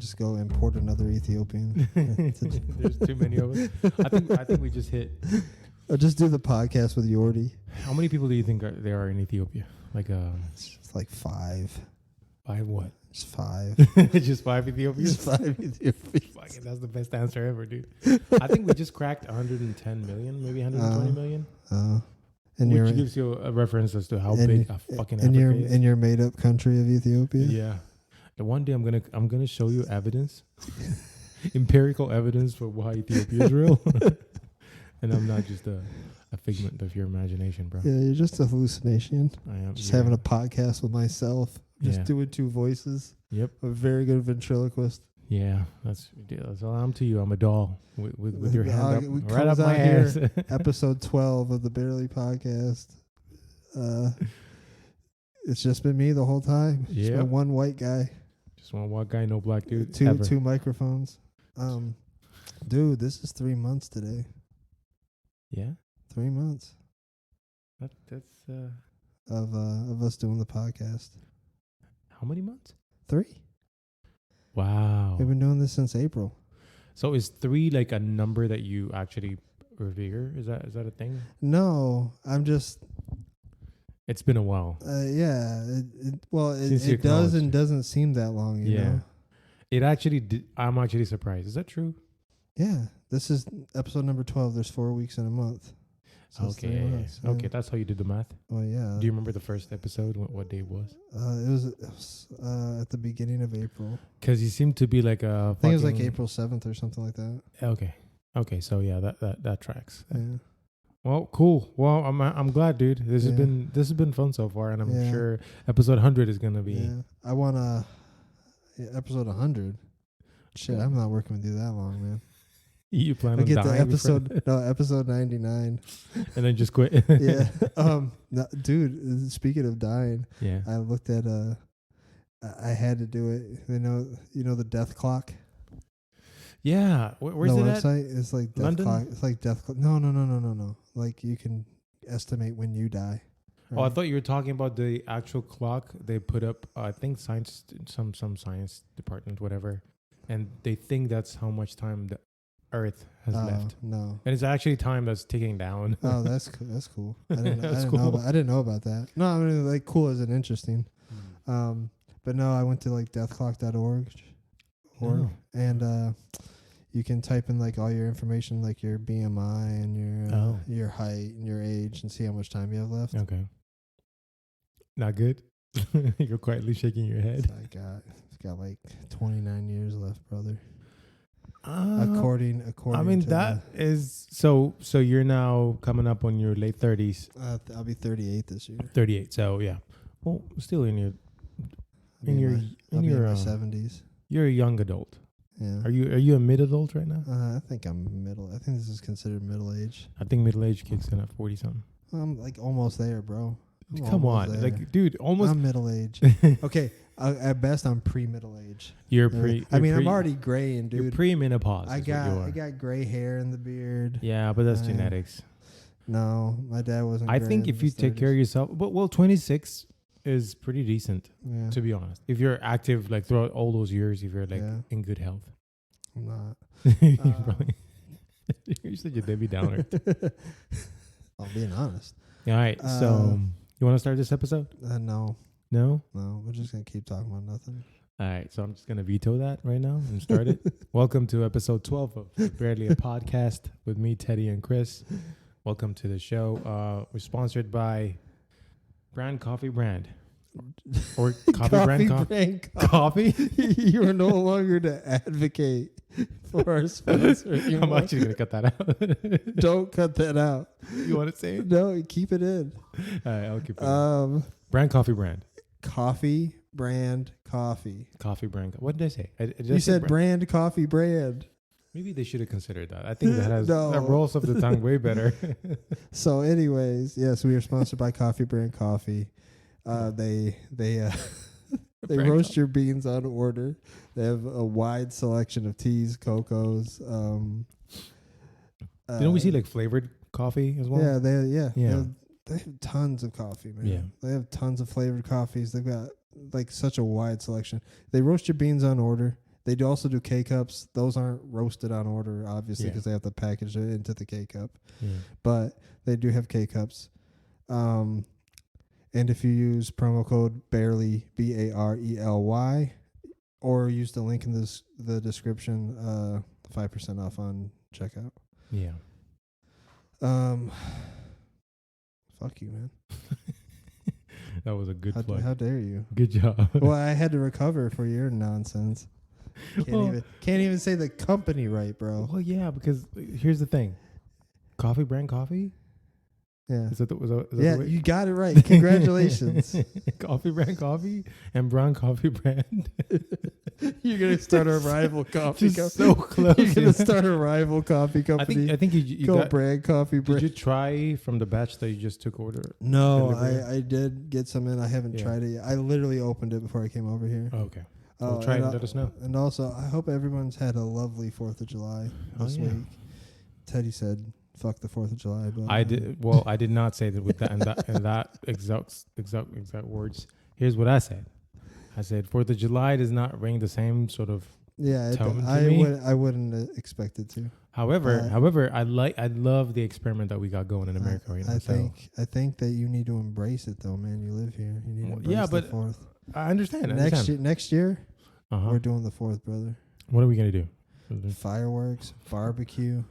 just go import another Ethiopian. There's too many of us. I think we just hit. Or just do the podcast with Yordi. How many people do you think there are in Ethiopia? Like It's like 5. 5 what? Just 5. Just 5 Ethiopians? Just 5 Ethiopians. Fuck it, that's the best answer ever, dude. I think we just cracked 110 million, maybe 120 million. And Which gives you a reference as to how big a fucking Africa is. In your made up country of Ethiopia. Yeah. And one day I'm gonna show you evidence, empirical evidence for why Ethiopia is real. And I'm not just a figment of your imagination, bro. Yeah, you're just a hallucination. I am Just having a podcast with myself. Just doing 2 voices. Yep. A very good ventriloquist. Yeah, that's all I'm to you. I'm a doll with your hand up, We right up comes my out here, ass. Episode 12 of the Barely Podcast. It's just been me the whole time. Just been one white guy. Just one white guy, no black dude. Two microphones. Dude, this is 3 months today. Yeah, 3 months. that's of us doing the podcast. How many months? 3. Wow. We've been doing this since April. So is 3 like a number that you actually revere? Is that a thing? No, I'm just. It's been a while. Yeah. Since It does and doesn't seem that long. You know? It actually. I'm actually surprised. Is that true? Yeah. This is episode number 12. There's 4 weeks in a month. So Okay. months, yeah. Okay, that's how you did the math. Well, yeah. Do you remember the first episode? What day it was? It was at the beginning of April. Because you seem to be like a. I think it was like April 7th or something like that. Okay. So yeah, that tracks. Yeah. Well, cool. Well, I'm glad, dude. This has been fun so far, and I'm sure episode 100 is gonna be. Yeah. I want episode 100. Shit, I'm not working with you that long, man. You plan I on get dying to episode 99, and then just quit. Yeah. No, dude. Speaking of dying, Yeah. I looked at I had to do it. You know the death clock. Yeah. Where's the it at? website? It's like death London? clock. It's like death clock. No. Like you can estimate when you die. Oh, I thought you were talking about the actual clock they put up. I think science, some science department, whatever, and they think that's how much time the Earth has left. No. And it's actually time that's ticking down. Oh, that's cool. I didn't know about that. No, I mean like cool as in interesting. But no, I went to like deathclock.org and you can type in like all your information, like your BMI and your height and your age, and see how much time you have left. Okay. Not good. You're quietly shaking your head. It's got like 29 years left, brother. According. I mean, that is so you're now coming up on your late 30s. I'll be 38 this year. 38. So yeah. Well, still in your I'll be in my 70s. You're a young adult. Yeah. Are you a mid adult right now? I think I'm middle. I think this is considered middle age. I think middle age kicks in at 40 something. I'm like almost there, bro. Come on, there. like dude, almost. I'm middle age. Okay, at best I'm pre-middle age. I'm already graying, dude. You're pre-menopause. I got gray hair in the beard. Yeah, but that's genetics. No, my dad wasn't. I think if you take care of yourself, but 26 is pretty decent, to be honest. If you're active like throughout all those years, if you're like in good health. I'm not. You're such a Debbie Downer. I'm being honest. All right, so you want to start this episode? No. No? No, we're just going to keep talking about nothing. All right, so I'm just going to veto that right now and start it. Welcome to episode 12 of Barely a Podcast with me, Teddy, and Chris. Welcome to the show. We're sponsored by Brand Coffee Brand. Or Coffee Brand Coffee? You are no longer to advocate for our sponsor. I'm actually going to cut that out. Don't cut that out. You want to say it? No, keep it in. All right, I'll keep it Brand Coffee Brand. Coffee Brand Coffee. Coffee Brand. What did I say? You said brand Coffee Brand. Maybe they should have considered that. I think that rolls off the tongue way better. So anyways, yes, we are sponsored by Coffee Brand Coffee. They roast your beans on order. They have a wide selection of teas, cocos. Didn't we see like flavored coffee as well? Yeah, they have tons of coffee, man. Yeah. They have tons of flavored coffees. They've got like such a wide selection. They roast your beans on order. They do also do K-Cups. Those aren't roasted on order, obviously, Yeah. because they have to package it into the K-Cup. Yeah. But they do have K-Cups. And if you use promo code BARELY, BARELY, or use the link in the description, 5% off on checkout. Yeah. Fuck you, man. That was a good plug. How dare you? Good job. Well, I had to recover for your nonsense. Can't even say the company right, bro. Well, yeah, because here's the thing. Coffee brand coffee? Yeah. Is that the Yeah, way? you got it right. Congratulations. Coffee brand coffee and brown coffee brand. You're gonna start a rival coffee Just company. so close. You're gonna start a rival coffee company. I think you Go got. brand coffee Did brand. you try from the batch that you just took order? No, delivery? I did get some in. I haven't Yeah. tried it yet. I literally opened it before I came over here. Oh, okay. Well, try it and let us know. And also, I hope everyone's had a lovely 4th of July this week. Teddy said, "Fuck the 4th of July," but I did. Well, I did not say that with that and that exact words. Here's what I said. I said 4th of July does not ring the same sort of. Yeah, tone to me. I wouldn't expect it to. However, I love the experiment that we got going in America right now. I think that you need to embrace it, though, man. You live here. You need to embrace the 4th. I understand. Next year, Uh-huh. we're doing the 4th, brother. What are we gonna do? Fireworks, barbecue.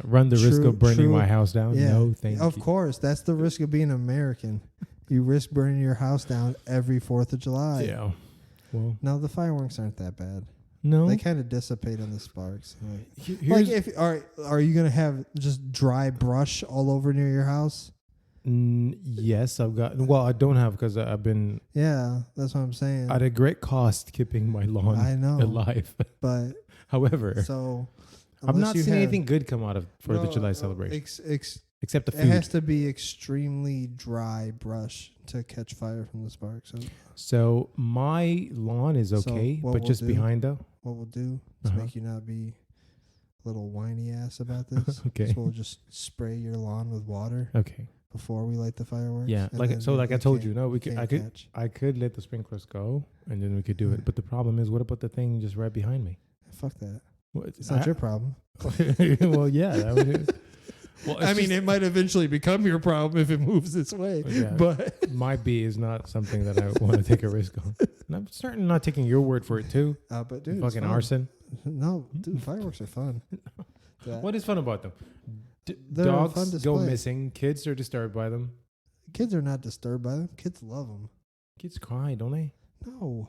Run the risk of burning my house down? Yeah, No, thank you. of course. That's the risk of being American. You risk burning your house down every 4th of July. Yeah. Well, No, the fireworks aren't that bad. no. They kind of dissipate on the sparks. Like Here's, if are you gonna have just dry brush all over near your house? yes, I've got. Well, I don't have because I've been Yeah, that's what I'm saying. at a great cost keeping my lawn I know, alive. but However, so I've unless not you seen have- anything good come out of 4th of July no, celebration, It except the food. has to be extremely dry brush to catch fire from the sparks. So So my lawn is So okay, what but we'll just do- behind though. what we'll do is Uh-huh. make you not be a little whiny ass about this. Okay. is we'll just spray your lawn with water Okay. before we light the fireworks. Yeah, and like then so, like I told you, no, we can't could. I could. catch. I could let the sprinklers go, and then we could do it. But the problem is, what about the thing just right behind me? Fuck that. What, It's not your problem. well, yeah. That would, well, I mean, it might eventually become your problem if it moves this way. Yeah. But my bee is not something that I want to take a risk on. And I'm certainly not taking your word for it too. but dude, it's Fucking fun. arson. No, dude, fireworks are fun. What is fun about them? They're a fun Dogs display. go missing. Kids are disturbed by them. Kids are not disturbed by them. Kids love them. Kids cry, don't they? No,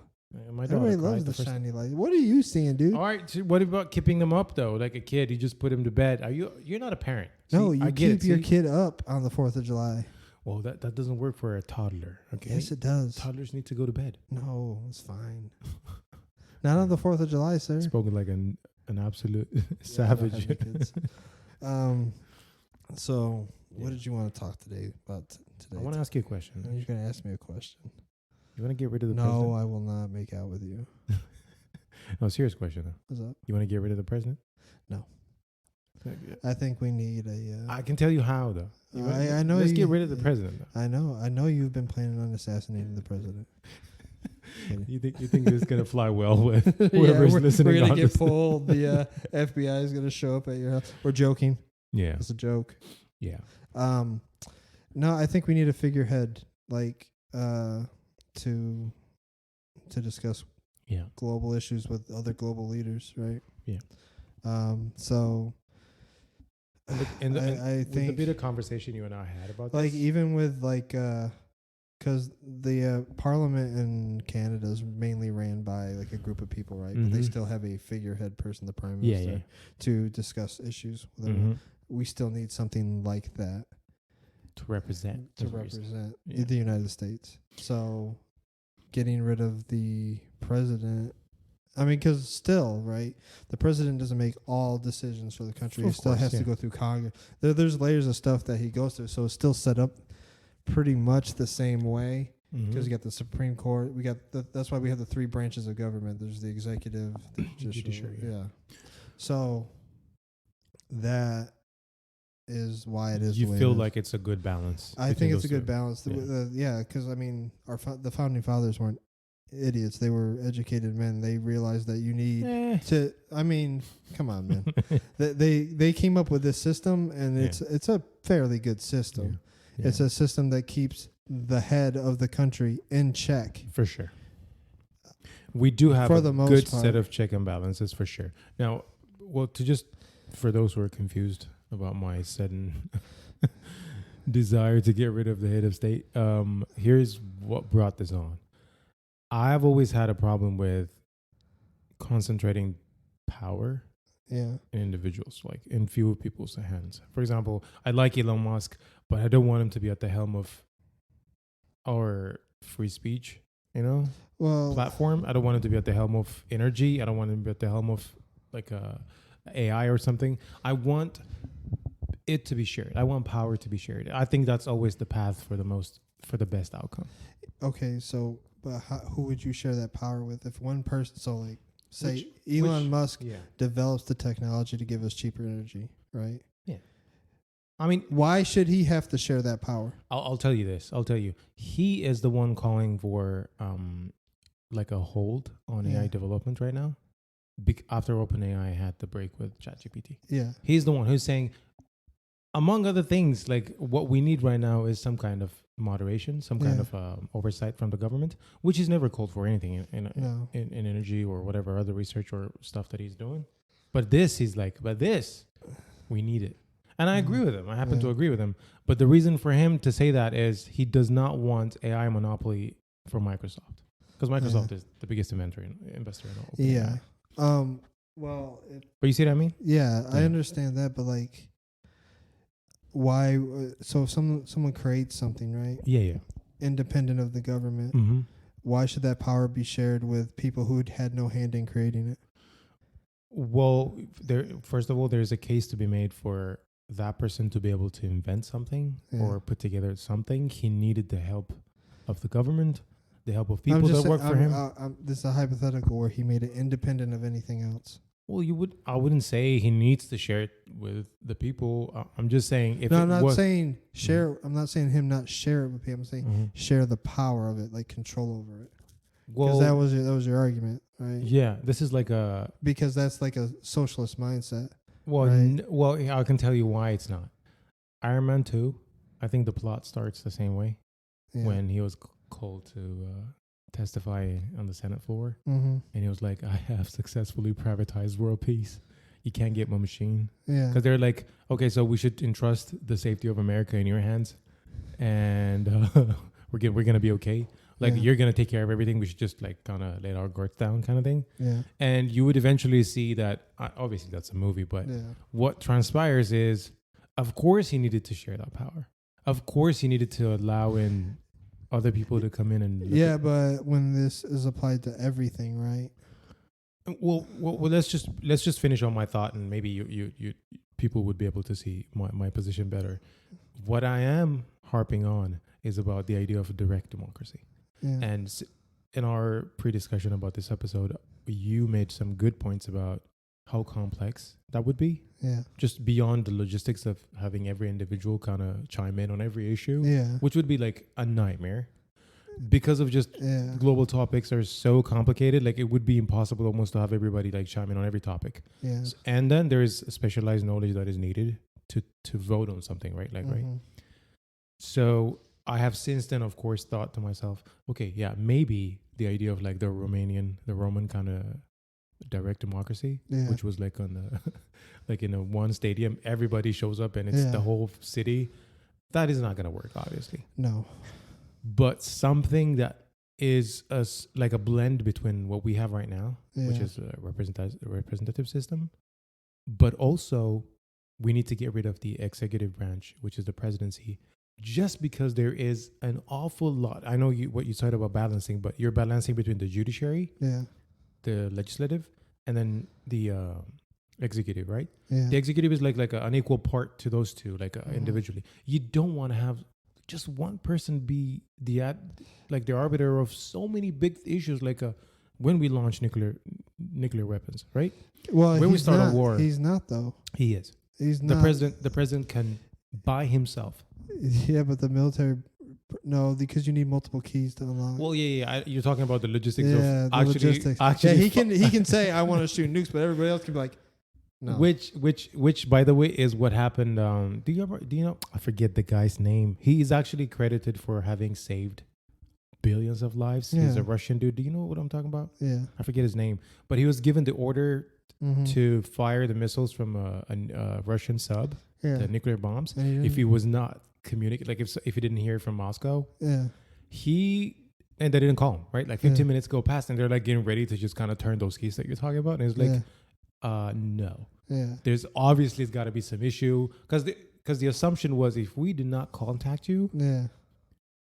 My daughter everybody cried loves the first. shiny light. What are you seeing, dude? All right. So what about keeping them up though? Like a kid, you just put him to bed. You're not a parent. No, See, you I get keep it. your See? kid up on the 4th of July. Well, that doesn't work for a toddler. Okay. Yes, it does. Toddlers need to go to bed. No, it's fine. Not on the 4th of July, sir. Spoken like an absolute Yeah, I don't savage. have any kids. So what did you want to talk about today? I want to ask you a question. You're going to ask me a question. You want to get rid of the No, president? I will not make out with you. No, serious question though. What's up? You want to get rid of the president? No. Okay. I think we need a. I can tell you how though. I know. Let's you- get rid of the president. Though. I know you've been planning on assassinating the president. You think this is gonna fly well with Yeah, whoever's listening? We're gonna on get this? pulled. The FBI is gonna show up at your house. We're joking. Yeah, It's a joke. yeah. No, I think we need a figurehead, like, to discuss Yeah. global issues with other global leaders, right? Yeah. So And I with the think, bit of conversation you and I had about like, this, even with like, because the Parliament in Canada is mainly ran by like a group of people, right? But they Mhm. still have a figurehead person, the prime Yeah, minister, yeah. to discuss issues with everyone. Mhm. We still need something like that to represent to is what you're saying. represent Yeah. the United States. So getting rid of the president, I mean, because still, right, the president doesn't make all decisions for the country. He Of still course, has yeah. to go through Congress. There's layers of stuff that he goes through. So it's still set up pretty much the same way because you got the Supreme Court. We got that's why we have the three branches of government. There's the executive, the judiciary. Judiciary, Yeah. So that is why it is. You the way feel it is. like it's a good balance. I between think it's a those good two. balance. Yeah. Yeah, because I mean, the founding fathers weren't idiots. They were educated men. They realized that you need to. I mean, come on, man. They came up with this system, and it's a fairly good system. Yeah. It's a system that keeps the head of the country in check. For sure. We do have a good set of check and balances for sure. Now, for those who are confused about my sudden desire to get rid of the head of state, here's what brought this on. I've always had a problem with concentrating power in individuals, like in few people's hands. For example, I like Elon Musk, but I don't want him to be at the helm of our free speech, platform. I don't want him to be at the helm of energy. I don't want him to be at the helm of like AI or something. I want it to be shared. I want power to be shared. I think that's always the path for the best outcome. Okay, so but who would you share that power with? If one person, so like say Elon Musk develops the technology to give us cheaper energy, right? Yeah. I mean, why should he have to share that power? I'll tell you this. He is the one calling for like a hold on AI development right now. After OpenAI had the break with ChatGPT. Yeah. He's the one who's saying, among other things, like what we need right now is some kind of moderation, some kind of oversight from the government, which he's never called for anything in energy or whatever other research or stuff that he's doing. But he's like, we need it. And I agree with him. I happen to agree with him. But the reason for him to say that is he does not want AI monopoly for Microsoft. Because Microsoft is the biggest investor in OpenAI. Yeah. But you see what I mean? Yeah, I understand that. But like, why? So if someone creates something, right? Yeah. Independent of the government. Mm-hmm. Why should that power be shared with people who had no hand in creating it? Well, first of all, there's a case to be made for that person to be able to invent something or put together something. He needed the help of the government, the help of people that work for him. This is a hypothetical where he made it independent of anything else. Well, I wouldn't say he needs to share it with the people. I'm just saying I'm not saying share. Mm-hmm. I'm not saying him not share it with people. I'm saying share the power of it, like control over it. Because that was your argument, right? Yeah, this is like because that's like a socialist mindset. Well, right? I can tell you why it's not. Iron Man 2, I think the plot starts the same way when he was called to testify on the Senate floor. Mm-hmm. And he was like, I have successfully privatized world peace. You can't get my machine. Yeah. Because they're like, okay, so we should entrust the safety of America in your hands. And we're going to be okay. Like, you're going to take care of everything. We should just, like, kind of let our guards down kind of thing. Yeah. And you would eventually see that, obviously that's a movie, but what transpires is, of course he needed to share that power. Of course he needed to allow in other people to come in and... but when this is applied to everything, right? Well, let's just finish on my thought, and maybe you people would be able to see my position better. What I am harping on is about the idea of a direct democracy. Yeah. And in our pre-discussion about this episode, you made some good points about how complex that would be. Yeah. Just beyond the logistics of having every individual kind of chime in on every issue. Yeah. Which would be like a nightmare. Because of just global topics are so complicated, like it would be impossible almost to have everybody like chime in on every topic. Yeah. And then there's specialized knowledge that is needed to vote on something, right? Like, right. So I have since then, of course, thought to myself, okay, maybe the idea of like the Roman kind of direct democracy, which was like on the, like in a one stadium, everybody shows up and it's the whole city. That is not going to work, obviously. No. But something that is like a blend between what we have right now, which is a representative system, but also we need to get rid of the executive branch, which is the presidency. Just because there is an awful lot. I know what you said about balancing, but you're balancing between the judiciary, the legislative, and then the executive, right? Yeah. The executive is like an unequal part to those two, like individually. You don't want to have just one person be the arbiter of so many big issues, like when we launch nuclear weapons, right? Well, when we start a war, he's not though. He is. He's not. The president can by himself. Yeah, but the military No, because you need multiple keys to unlock. Well, you're talking about the logistics yeah, of the actually. logistics. Actually, yeah, he can say I want to shoot nukes, but everybody else can be like, no. Which, by the way, is what happened. Do you know? I forget the guy's name. He is actually credited for having saved billions of lives. He's Yeah. a Russian dude. Do you know what I'm talking about? Yeah. I forget his name, but he was given the order to fire the missiles from a Russian sub, the nuclear bombs. If he was not communicate, like if he didn't hear from Moscow, and they didn't call him, right? Like 15 minutes go past, and they're like getting ready to just kind of turn those keys that you're talking about, and it's like, no, there's obviously got to be some issue because the assumption was if we did not contact you,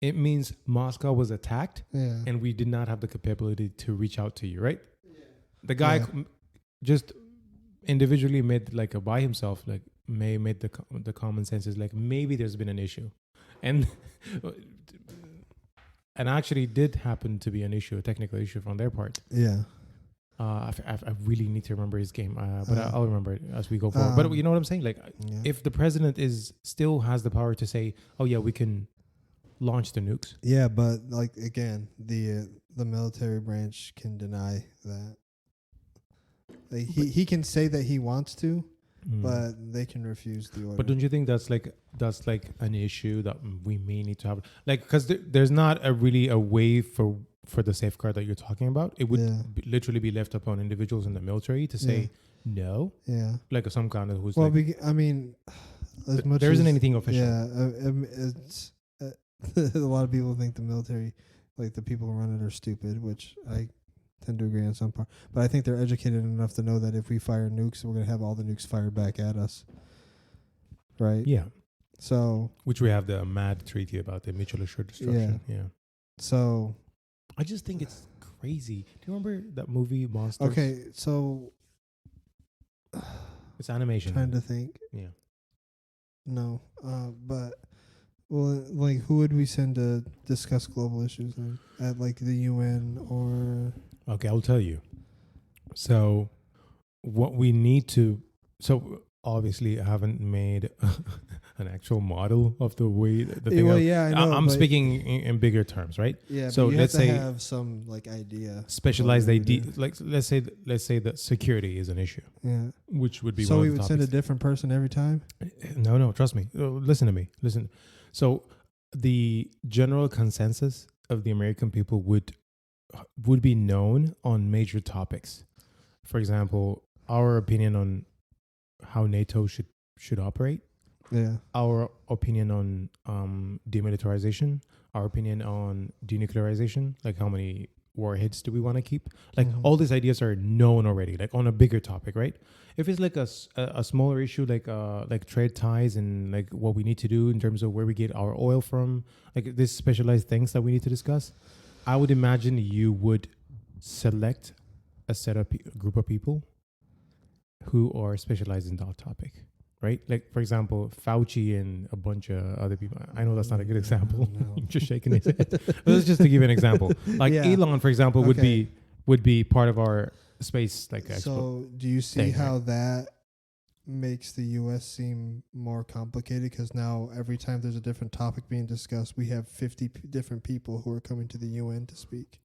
it means Moscow was attacked, and we did not have the capability to reach out to you, right? The guy just individually made like a by himself, like made the common sense is like maybe there's been an issue, and actually did happen to be an issue, a technical issue from their part. I really need to remember his game, but I'll remember it as we go forward. But you know what I'm saying? Like, if the president still has the power to say, "Oh yeah, we can launch the nukes." Yeah, but like again, the military branch can deny that. Like, he can say that he wants to, but they can refuse the order. But don't you think that's like an issue that we may need to have? Like, because there's not really a way for the safeguard that you're talking about. It would literally be left upon individuals in the military to say no. Yeah. Like some kind of who's I mean, as much there isn't anything official. Yeah, it's a lot of people think the military, like the people who run it, are stupid, which I tend to agree on some part. But I think they're educated enough to know that if we fire nukes, we're going to have all the nukes fired back at us. Right? Yeah. So, which we have the MAD treaty about, the mutual assured destruction. Yeah. So, I just think it's crazy. Do you remember that movie Monsters? Okay, so it's animation. Trying to think. Yeah. No, but well, like, who would we send to discuss global issues then? At like the UN or? Okay, I'll tell you. So, what we need to. So obviously, I haven't made an actual model of the way the thing. Well, yeah, I know. I'm speaking in bigger terms, right? Yeah. So but you let's have to say have some like idea. Specialized idea. Like let's say that security is an issue. Yeah. Which would be so one we of the would send a different person every time. No, trust me. Listen to me. Listen. So the general consensus of the American people would be known on major topics. For example, our opinion on how NATO should operate. Yeah. Our opinion on demilitarization. Our opinion on denuclearization. Like how many warheads do we want to keep? Like all these ideas are known already. Like on a bigger topic, right? If it's like a smaller issue, like trade ties and like what we need to do in terms of where we get our oil from, like this specialized things that we need to discuss, I would imagine you would select a group of people who are specialized in that topic, right? Like, for example, Fauci and a bunch of other people. I know that's not a good example. No. Just shaking his head. But that's just to give an example. Like Elon, for example, would be part of our space. Like, so do you see how that makes the U.S. seem more complicated? Because now every time there's a different topic being discussed, we have 50 different people who are coming to the UN to speak.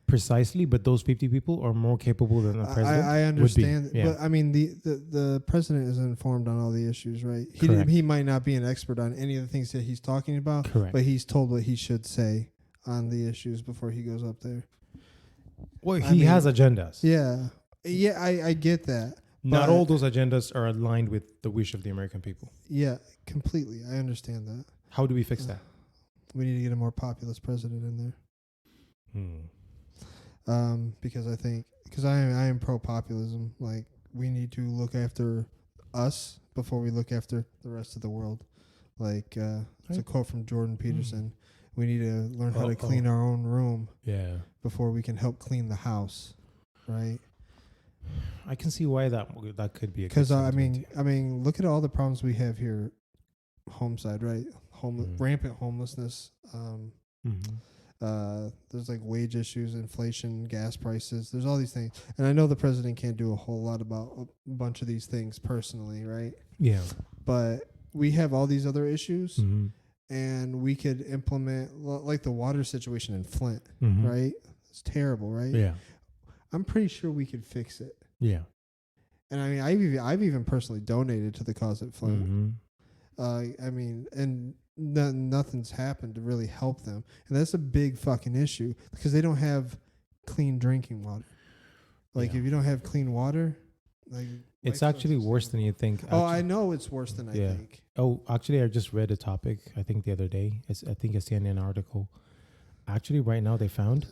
Precisely, but those 50 people are more capable than the president. I understand, but I mean the president is informed on all the issues, right? He might not be an expert on any of the things that he's talking about, but he's told what he should say on the issues before he goes up there. Well, he has agendas. Yeah, I get that. Not all those agendas are aligned with the wish of the American people. Yeah, completely. I understand that. How do we fix that? We need to get a more populist president in there. Because I am pro populism. Like, we need to look after us before we look after the rest of the world. Like, it's a quote from Jordan Peterson. We need to learn how to clean our own room. Before we can help clean the house, right? I can see why that could be. Because I mean, look at all the problems we have here, homeside, right? Rampant homelessness. There's like wage issues, inflation, gas prices. There's all these things, and I know the president can't do a whole lot about a bunch of these things personally, right? Yeah. But we have all these other issues, and we could implement like the water situation in Flint, Mhm. right? It's terrible, right? Yeah. I'm pretty sure we could fix it. Yeah. And I mean, I've even personally donated to the cause at Flint. Mhm. I mean, and nothing's happened to really help them, and that's a big fucking issue because they don't have clean drinking water. Like, Yeah. if you don't have clean water, like It's actually worse than you think. Oh, I know it's worse than I think. Oh, actually, I just read a topic, I think the other day. I think a CNN article. Actually, right now, they found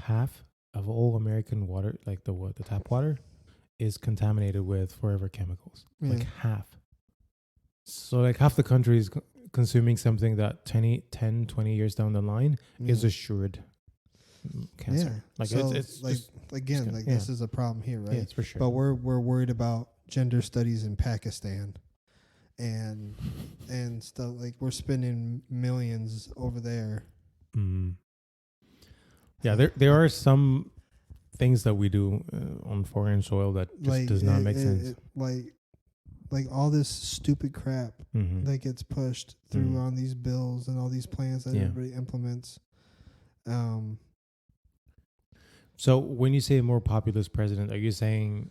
half of all American water, like the tap water, is contaminated with forever chemicals. Yeah. Like half. So like half the country is consuming something that 10, 20 years down the line is assured cancer. Yeah. Like so it's like just, again, gonna- like yeah. this is a problem here, right? yeah, it's for sure. But we're worried about gender studies in Pakistan, and stuff like we're spending millions over there. Mm. Yeah, there are some things that we do on foreign soil that just does not make sense. Like all this stupid crap Mhm. that gets pushed through Mhm. on these bills and all these plans that Yeah. everybody implements. So when you say a more populist president, are you saying?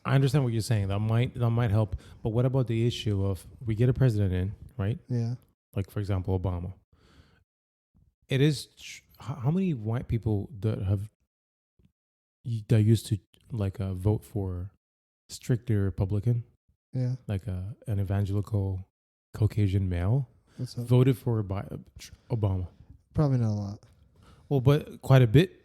I understand what you're saying. That might help. But what about the issue of we get a president in, right? Yeah. Like for example, Obama. It is how many white people that used to like vote for strictly Republican, Yeah. like an evangelical Caucasian male, What's up? voted for Obama. Probably not a lot. Well, but quite a bit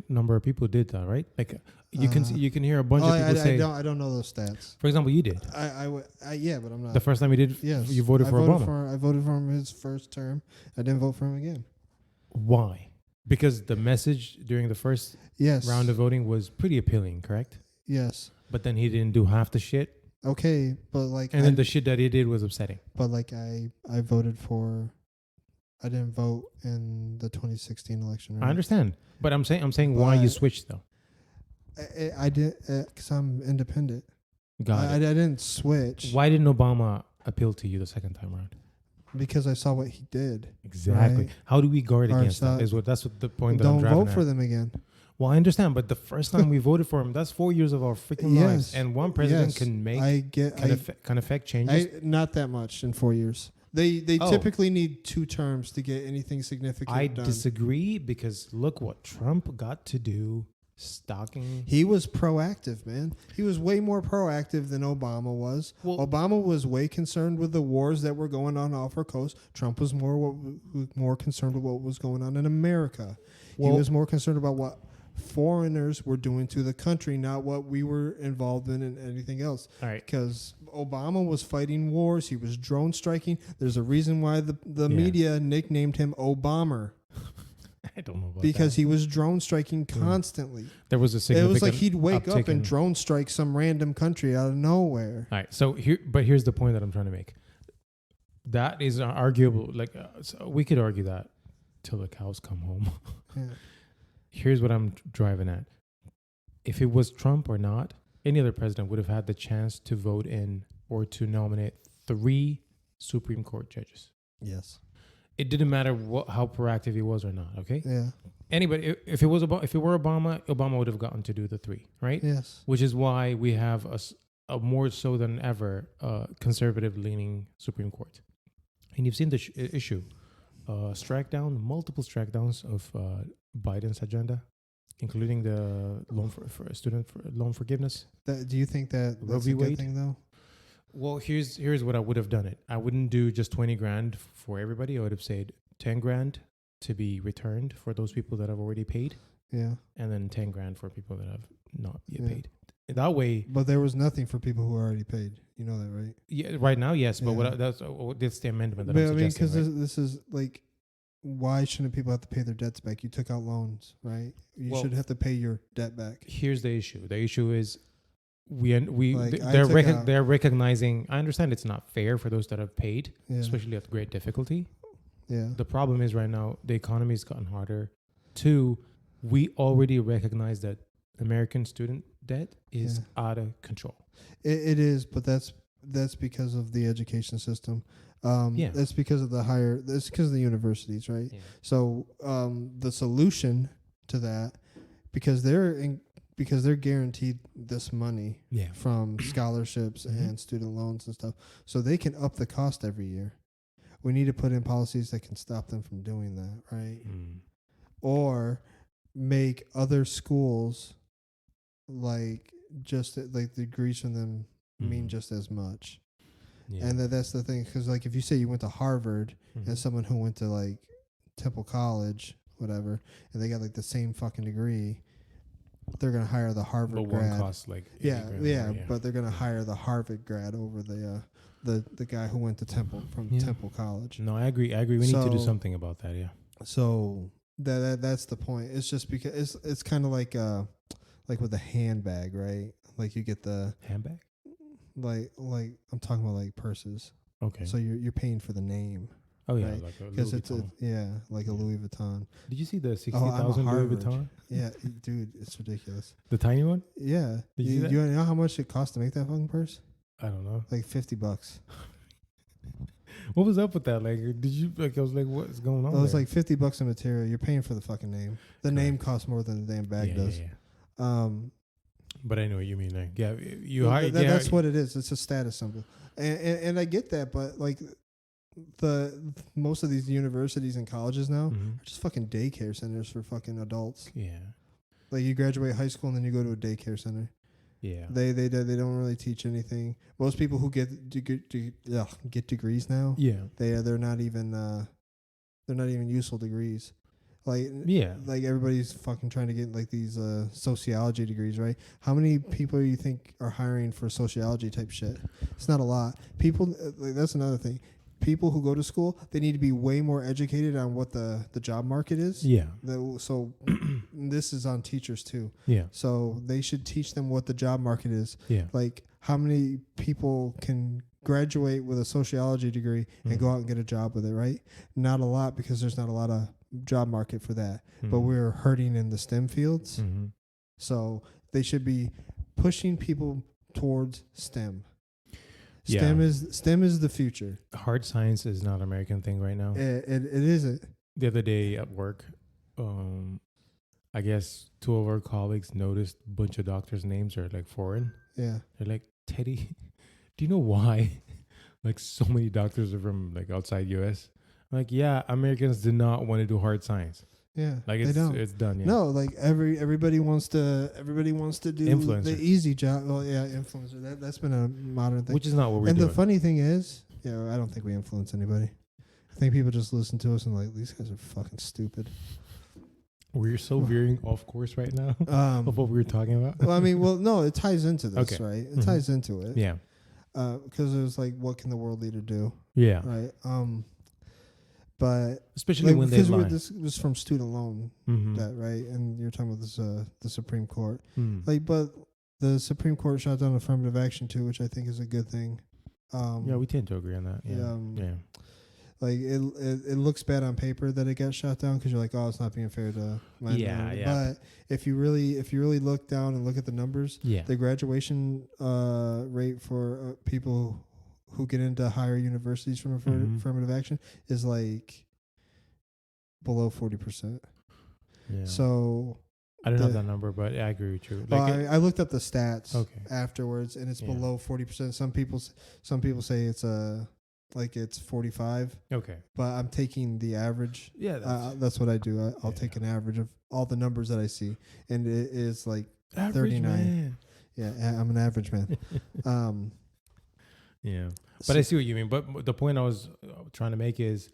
number of people did that, right? Like you can hear a bunch of people say. I don't know those stats. For example, you did. Yeah, but I'm not. The first time you did, Yes, you voted for Obama. I voted for him his first term. I didn't vote for him again. Why? Because the message during the first round of voting was pretty appealing, correct? Yes. But then he didn't do half the shit. Okay, but like, and then the shit that he did was upsetting. But like, I voted for. I didn't vote in the 2016 election. Right? I understand, but I'm saying why you switched though. I did because I'm independent. Got it. I didn't switch. Why didn't Obama appeal to you the second time around? Because I saw what he did. Exactly. Right? How do we guard against that? That's what the point that I'm driving at. Don't vote for them again. Well, I understand, but the first time we voted for him, that's 4 years of our freaking lives, and one president can affect changes. Not that much in 4 years. They typically need 2 terms to get anything significant done. I disagree because look what Trump got to do. Stocking. He was proactive, man. He was way more proactive than Obama was. Well, Obama was way concerned with the wars that were going on off our coast. Trump was more concerned with what was going on in America. He was more concerned about what foreigners were doing to the country, not what we were involved in and anything else. All right. Because Obama was fighting wars. He was drone striking. There's a reason why the media nicknamed him Obama. I don't know about because that. he was drone striking constantly. There was a significant. It was like he'd wake up and drone strike some random country out of nowhere. All right. So here's the point that I'm trying to make. That is arguable. Like so we could argue that till the cows come home. Yeah. Here's what I'm driving at. If it was Trump or not, any other president would have had the chance to vote in or to nominate 3 Supreme Court judges. Yes. It didn't matter how proactive he was or not. Okay. Yeah. Anybody, if it were Obama would have gotten to do the 3, right? Yes. Which is why we have a more so than ever conservative-leaning Supreme Court. And you've seen the issue, multiple strikedowns of Biden's agenda, including the student loan forgiveness. Do you think that's a good thing though? Well, here's what I would have done it. I wouldn't do just 20 grand for everybody. I would have said 10 grand to be returned for those people that have already paid. Yeah. And then 10 grand for people that have not yet paid. That way. But there was nothing for people who already paid. You know that, right? Yeah. Right now, yes. But that's the amendment that I'm suggesting. Because this is like, why shouldn't people have to pay their debts back? You took out loans, right? You should have to pay your debt back. Here's the issue. The issue is they're recognizing. I understand it's not fair for those that have paid, especially at great difficulty. Yeah. The problem is right now the economy's gotten harder. 2, we already recognize that American student debt is out of control. It is, but that's because of the education system. Yeah. That's because of that's because of the universities, right? Yeah. So the solution to that, because they're guaranteed this money Yeah. from scholarships and student loans and stuff, so they can up the cost every year. We need to put in policies that can stop them from doing that, right? Or make other schools like just like the degrees from them mean just as much. Yeah. And that's the thing, because like if you say you went to Harvard and someone who went to like Temple College, whatever, and they got like the same fucking degree, they're gonna hire the Harvard but grad. one costs like Yeah, but they're gonna hire the Harvard grad over the guy who went to Temple from Temple College. No, I agree. We need to do something about that. Yeah. So that's the point. It's just because it's kind of like with a handbag, right? Like you get the handbag. Like I'm talking about like purses. Okay. So you're paying for the name. Oh yeah, right? like a Because Louis it's Vuitton. like a Louis Vuitton. Did you see the I'm a 60,000 Louis Harvard. Vuitton? Yeah, dude, it's ridiculous. The tiny one? Yeah. Did you see that? You know how much it costs to make that fucking purse? I don't know. Like $50. What was up with that? Like, did you like? I was like, what's going on? It was there? like $50 in material. You're paying for the fucking name. The name costs more than the damn bag does. Yeah. But I know what you mean. Like, yeah, that's what it is. It's a status symbol, and I get that, but like most of these universities and colleges now are just fucking daycare centers for fucking adults. Yeah. Like you graduate high school and then you go to a daycare center. Yeah. They don't really teach anything. Most people who get degrees now. Yeah. They're not even useful degrees. Like like everybody's fucking trying to get like these sociology degrees, right? How many people you think are hiring for sociology type shit? It's not a lot. People, that's another thing. People who go to school, they need to be way more educated on what the job market is. Yeah. So this is on teachers too. Yeah. So they should teach them what the job market is. Yeah. Like how many people can graduate with a sociology degree and go out and get a job with it, right? Not a lot, because there's not a lot of job market for that. But we're hurting in the STEM fields. So they should be pushing people towards STEM. STEM is the future. Hard science is not an American thing right now. It isn't. The other day at work, I guess two of our colleagues noticed a bunch of doctors' names are like foreign. Yeah. They're like, Teddy, do you know why like so many doctors are from like outside US? I'm like, yeah, Americans do not want to do hard science. Yeah, like it's done. Yeah. No, like everybody wants to do influencer. The easy job. Oh yeah, influencer. That's been a modern thing. Which is not what we're doing. doing. And the funny thing is, I don't think we influence anybody. I think people just listen to us and like, these guys are fucking stupid. We're so veering off course right now of what we were talking about. No, it ties into this, right? It ties into it. Yeah. Because it was like, what can the world leader do? Yeah. Right. But especially when they lie. This was from student loan debt, right? And you're talking about this the Supreme Court. But the Supreme Court shot down affirmative action too, which I think is a good thing. We tend to agree on that. Yeah. Like it looks bad on paper that it got shot down, because you're like, oh, it's not being fair to minority. But if you really look down and look at the numbers, the graduation rate for people who get into higher universities from affirmative action is like below 40%. Yeah. So I don't have that number, but I agree with you. Like I looked up the stats afterwards, and it's below 40%. Some people say it's it's 45. Okay. But I'm taking the average. Yeah. That's what I do. I'll take an average of all the numbers that I see, and it is like average 39. Man. Yeah, I'm an average man. Yeah. But I see what you mean. But the point I was trying to make is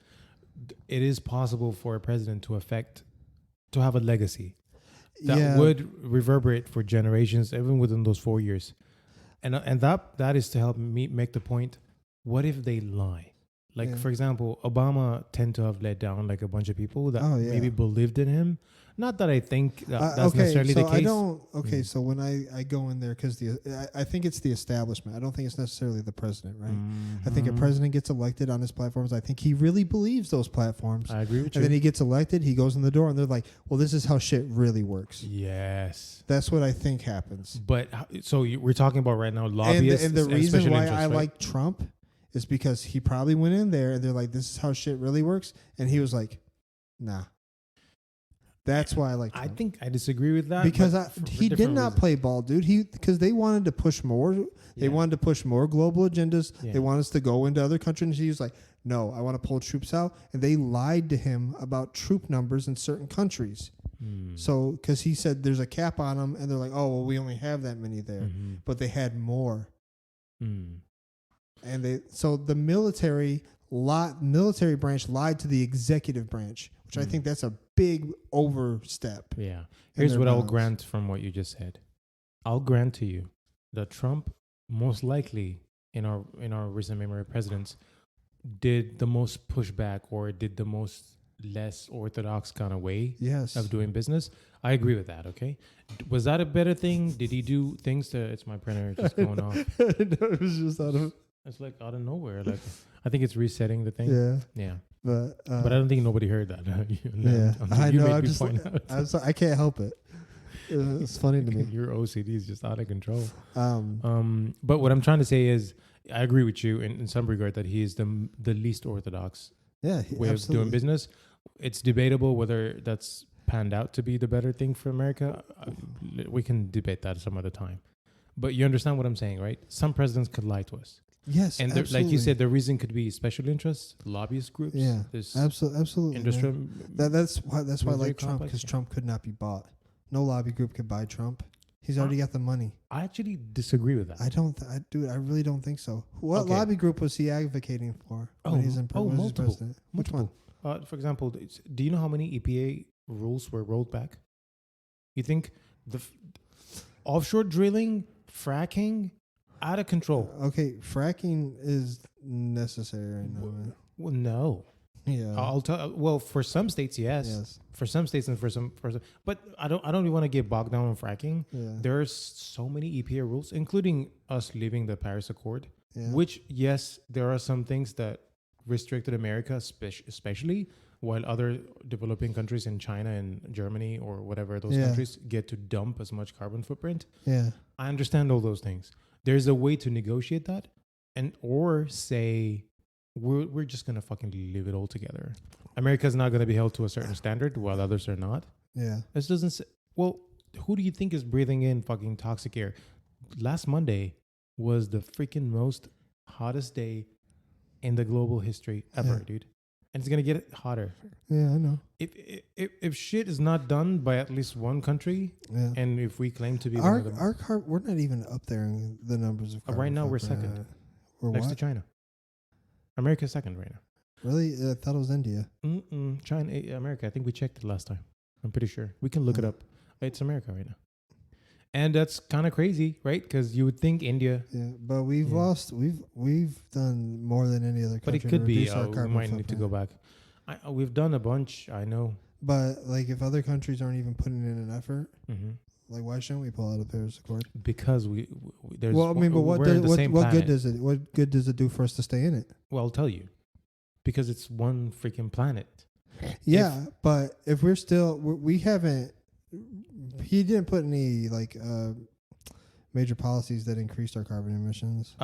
it is possible for a president to have a legacy that would reverberate for generations, even within those 4 years. And that is to help me make the point. What if they lie? Like, Yeah. for example, Obama tend to have let down like a bunch of people that Oh, yeah. maybe believed in him. Not that I think that's necessarily so the case. I don't. Okay, Mm. so when I go in there because I think it's the establishment. I don't think it's necessarily the president, right? I think a Mhm. president gets elected on his platforms. I think he really believes those platforms, I agree with and you. then he gets elected. He goes in the door, and they're like, "Well, this is how shit really works." Yes. That's what I think happens. But so we're talking about right now lobbyists And the reason special why interests, I right? like Trump is because he probably went in there and they're like, "This is how shit really works," and he was like, "Nah." That's why I like Trump. I think I disagree with that Because but for he did different not reasons. play ball, dude. Because they wanted to push more. They Yeah. wanted to push more global agendas. Yeah. They want us to go into other countries. He was like, "No, I want to pull troops out," and they lied to him about troop numbers in certain countries. Mm. So because he said there's a cap on them, and they're like, "Oh, well, we only have that many there," Mhm. but they had more. Mm. And the military branch lied to the executive branch, which I Mm. think that's a big overstep. Yeah. Here's their what I'll bounds. grant from what you just said. I'll grant to you that Trump most likely in our recent memory of presidents did the most pushback or did the most less orthodox kind of way Yes. of doing business. I agree with that, okay? Was that a better thing? Did he do things to it's my printer just going off. No, it was just out of It's like out of nowhere. Like I think it's resetting the thing. yeah, Yeah. but But I don't think nobody heard that. yeah, Until I you know. made I'm me just point out. I can't help it. It's funny to me. Your OCD is just out of control. Um, But what I'm trying to say is, I agree with you in some regard that he is the least orthodox yeah, way of doing business. It's debatable whether that's panned out to be the better thing for America. We can debate that some other time. But you understand what I'm saying, right? Some presidents could lie to us. Yes, And like you said, the reason could be special interests, lobbyist groups. Yeah, There's absolutely. industrial. That's why I military like Trump, complex, because yeah. Trump could not be bought. No lobby group could buy Trump. He's already got the money. I actually disagree with that. I really don't think so. What Okay. lobby group was he advocating for when he's in was he multiple. president? Which one? For example, do you know how many EPA rules were rolled back? You think offshore drilling, fracking, out of control? Okay, fracking is necessary right now. Man. Well, no. Yeah. I'll tell. Well, for some states, yes. For some states and for some, but I don't even want to get bogged down on fracking. Yeah. There's so many EPA rules, including us leaving the Paris Accord. Yeah. Which, yes, there are some things that restricted America, especially, while other developing countries in China and Germany or whatever those countries get to dump as much carbon footprint. Yeah. I understand all those things. There's a way to negotiate that, or say we're just gonna fucking leave it all together. America's not gonna be held to a certain standard while others are not. Yeah. This doesn't say, well, who do you think is breathing in fucking toxic air? Last Monday was the freaking most hottest day in the global history ever, dude. And it's gonna get hotter. Yeah, I know. If shit is not done by at least one country, and if we claim to be we're not even up there in the numbers of carbon right now, we're footprint. second. We're next what? to China. America's second right now. Really? I thought it was India. China, America. I think we checked it last time. I'm pretty sure. We can look it up. It's America right now. And that's kind of crazy, right? Because you would think India. Yeah, but we've lost. We've done more than any other country. But it could be. Our We carbon might need to go back. We've done a bunch. I know. But like, if other countries aren't even putting in an effort, like, why shouldn't we pull out of the Paris Accord? Because there's. Well, I mean, but what good does it? What good does it do for us to stay in it? Well, I'll tell you. Because it's one freaking planet. Yeah, but if we're still, we haven't. He didn't put any major policies that increased our carbon emissions.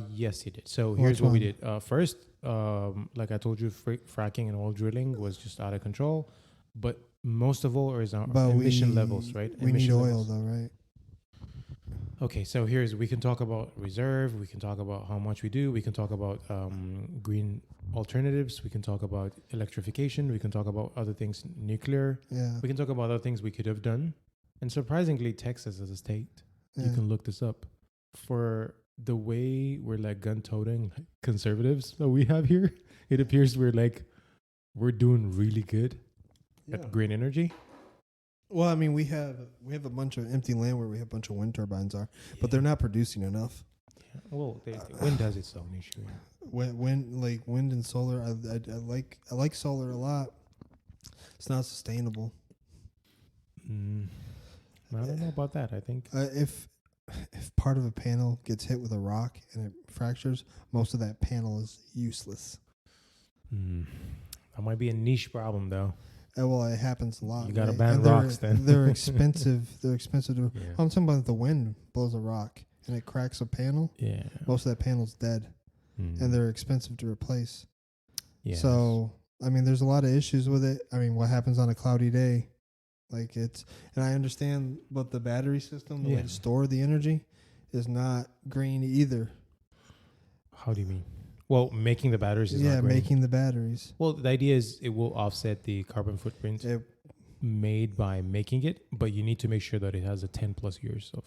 Yes, he did. So here's what we did. First, like I told you, fracking and oil drilling was just out of control. But most of all is our emission levels, right? We need oil, though, right? Okay, so we can talk about reserve. We can talk about how much we do. We can talk about green alternatives. We can talk about electrification. We can talk about other things, nuclear. Yeah. We can talk about other things we could have done. And surprisingly, Texas as a state, you can look this up, for the way we're like gun-toting conservatives that we have here, it appears we're doing really good at green energy. Well, I mean, we have a bunch of empty land where we have a bunch of wind turbines but they're not producing enough. Yeah. Well, wind has its own issue. Wind and solar. I like solar a lot. It's not sustainable. I don't know about that. I think if part of a panel gets hit with a rock and it fractures, most of that panel is useless. That might be a niche problem, though. Well, it happens a lot. You got to ban rocks then. They're expensive. They're expensive to. Yeah. I'm talking about the wind blows a rock and it cracks a panel. Yeah. Most of that panel's dead, and they're expensive to replace. Yeah. So I mean, there's a lot of issues with it. I mean, what happens on a cloudy day? Like and I understand, but the battery system, the way to store the energy, is not green either. How do you mean? Well, making the batteries is not green. Making the batteries. Well, the idea is it will offset the carbon footprint made by making it, but you need to make sure that it has a 10 plus years of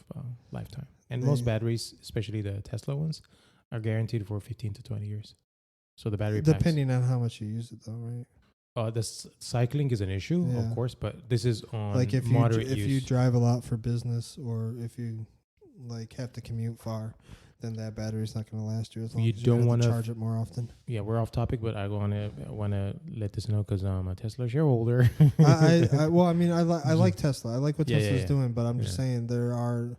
lifetime. And most batteries, especially the Tesla ones, are guaranteed for 15 to 20 years. So the battery depending on how much you use it, though, right? The cycling is an issue, of course, but this is on like if moderate use. If you drive a lot for business, or if you have to commute far, then that battery's not going to last you as long as you don't want to charge it more often. Yeah, we're off topic, but I want to let this know because I'm a Tesla shareholder. I like Tesla. I like what Tesla's doing, but I'm just saying there are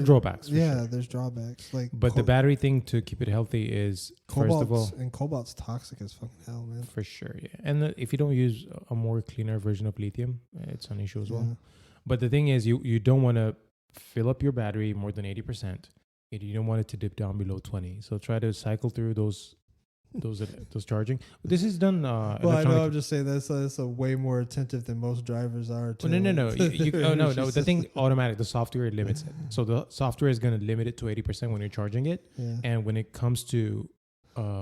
drawbacks. Sure. There's drawbacks. But the battery thing to keep it healthy is first of all, and cobalt's toxic as fucking hell, man. For sure, yeah. And if you don't use a more cleaner version of lithium, it's an issue as well. But the thing is, you don't want to fill up your battery more than 80%. You don't want it to dip down below 20. So try to cycle through those charging. This is done. Well, I know. I'm just saying that's a way more attentive than most drivers are. No. No. The thing automatic. The software limits it. So the software is going to limit it to 80% when you're charging it. Yeah. And when it comes to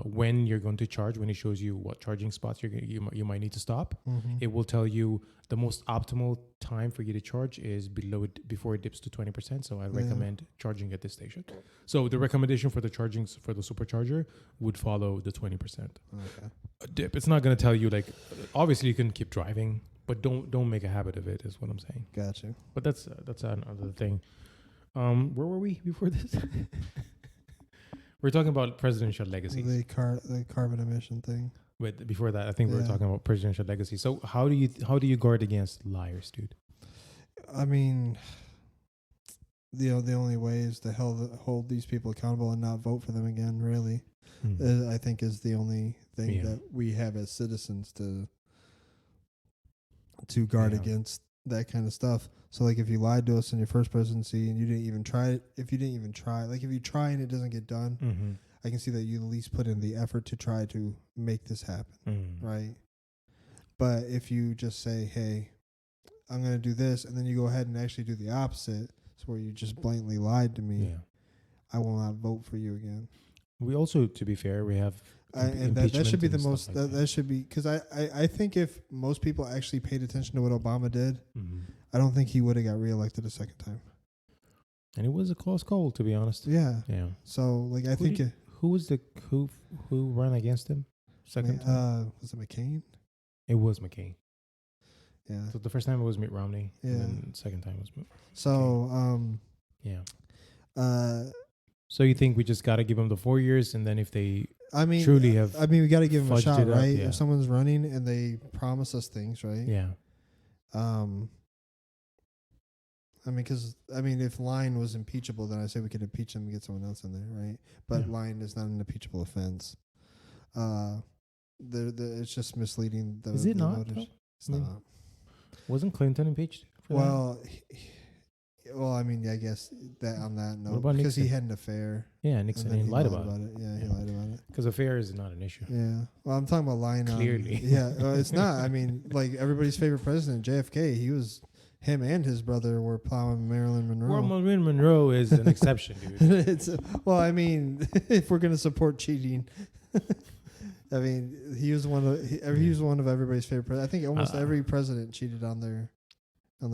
when you're going to charge, when it shows you what charging spots you might need to stop, it will tell you the most optimal time for you to charge is before it dips to 20%. So I recommend charging at this station. So the recommendation for the charging for the supercharger would follow the 20% dip. It's not going to tell you obviously you can keep driving, but don't make a habit of it. Is what I'm saying. Gotcha. But that's another thing. Where were we before this? We're talking about presidential legacies. The carbon emission thing. But before that, I think we were talking about presidential legacy. So how do you guard against liars, dude? I mean, the only way is to hold these people accountable and not vote for them again. Really, I think is the only thing that we have as citizens to guard against that kind of stuff. So if you lied to us in your first presidency and you didn't even try it, if you try and it doesn't get done, I can see that you at least put in the effort to try to make this happen, right? But if you just say, hey, I'm going to do this, and then you go ahead and actually do the opposite, it's where you just blatantly lied to me, I will not vote for you again. We also, to be fair, we have and that should be the most, that should be, because I think if most people actually paid attention to what Obama did, I don't think he would have got reelected a second time. And it was a close call, to be honest. Yeah. Yeah. So I think who ran against him second time? Was it McCain? It was McCain. Yeah. So the first time it was Mitt Romney. Yeah. And then the second time was McCain. So so you think we just got to give them the 4 years, and then if they truly have, we got to give them a shot, right? Yeah. If someone's running and they promise us things, right? Yeah. If lying was impeachable, then I say we could impeach them and get someone else in there, right? But lying is not an impeachable offense. It's just misleading. Is it not? It's not. Wasn't Clinton impeached? I guess that on that note, because Nixon? He had an affair. Yeah, Nixon. He lied about it. Yeah, he lied about it. Because affair is not an issue. Yeah. Well, I'm talking about lying. Clearly. It's not. Everybody's favorite president, JFK, him and his brother were plowing Marilyn Monroe. Well, Marilyn Monroe is an exception, dude. If we're going to support cheating, he was one of everybody's favorite presidents. I think almost every president cheated on their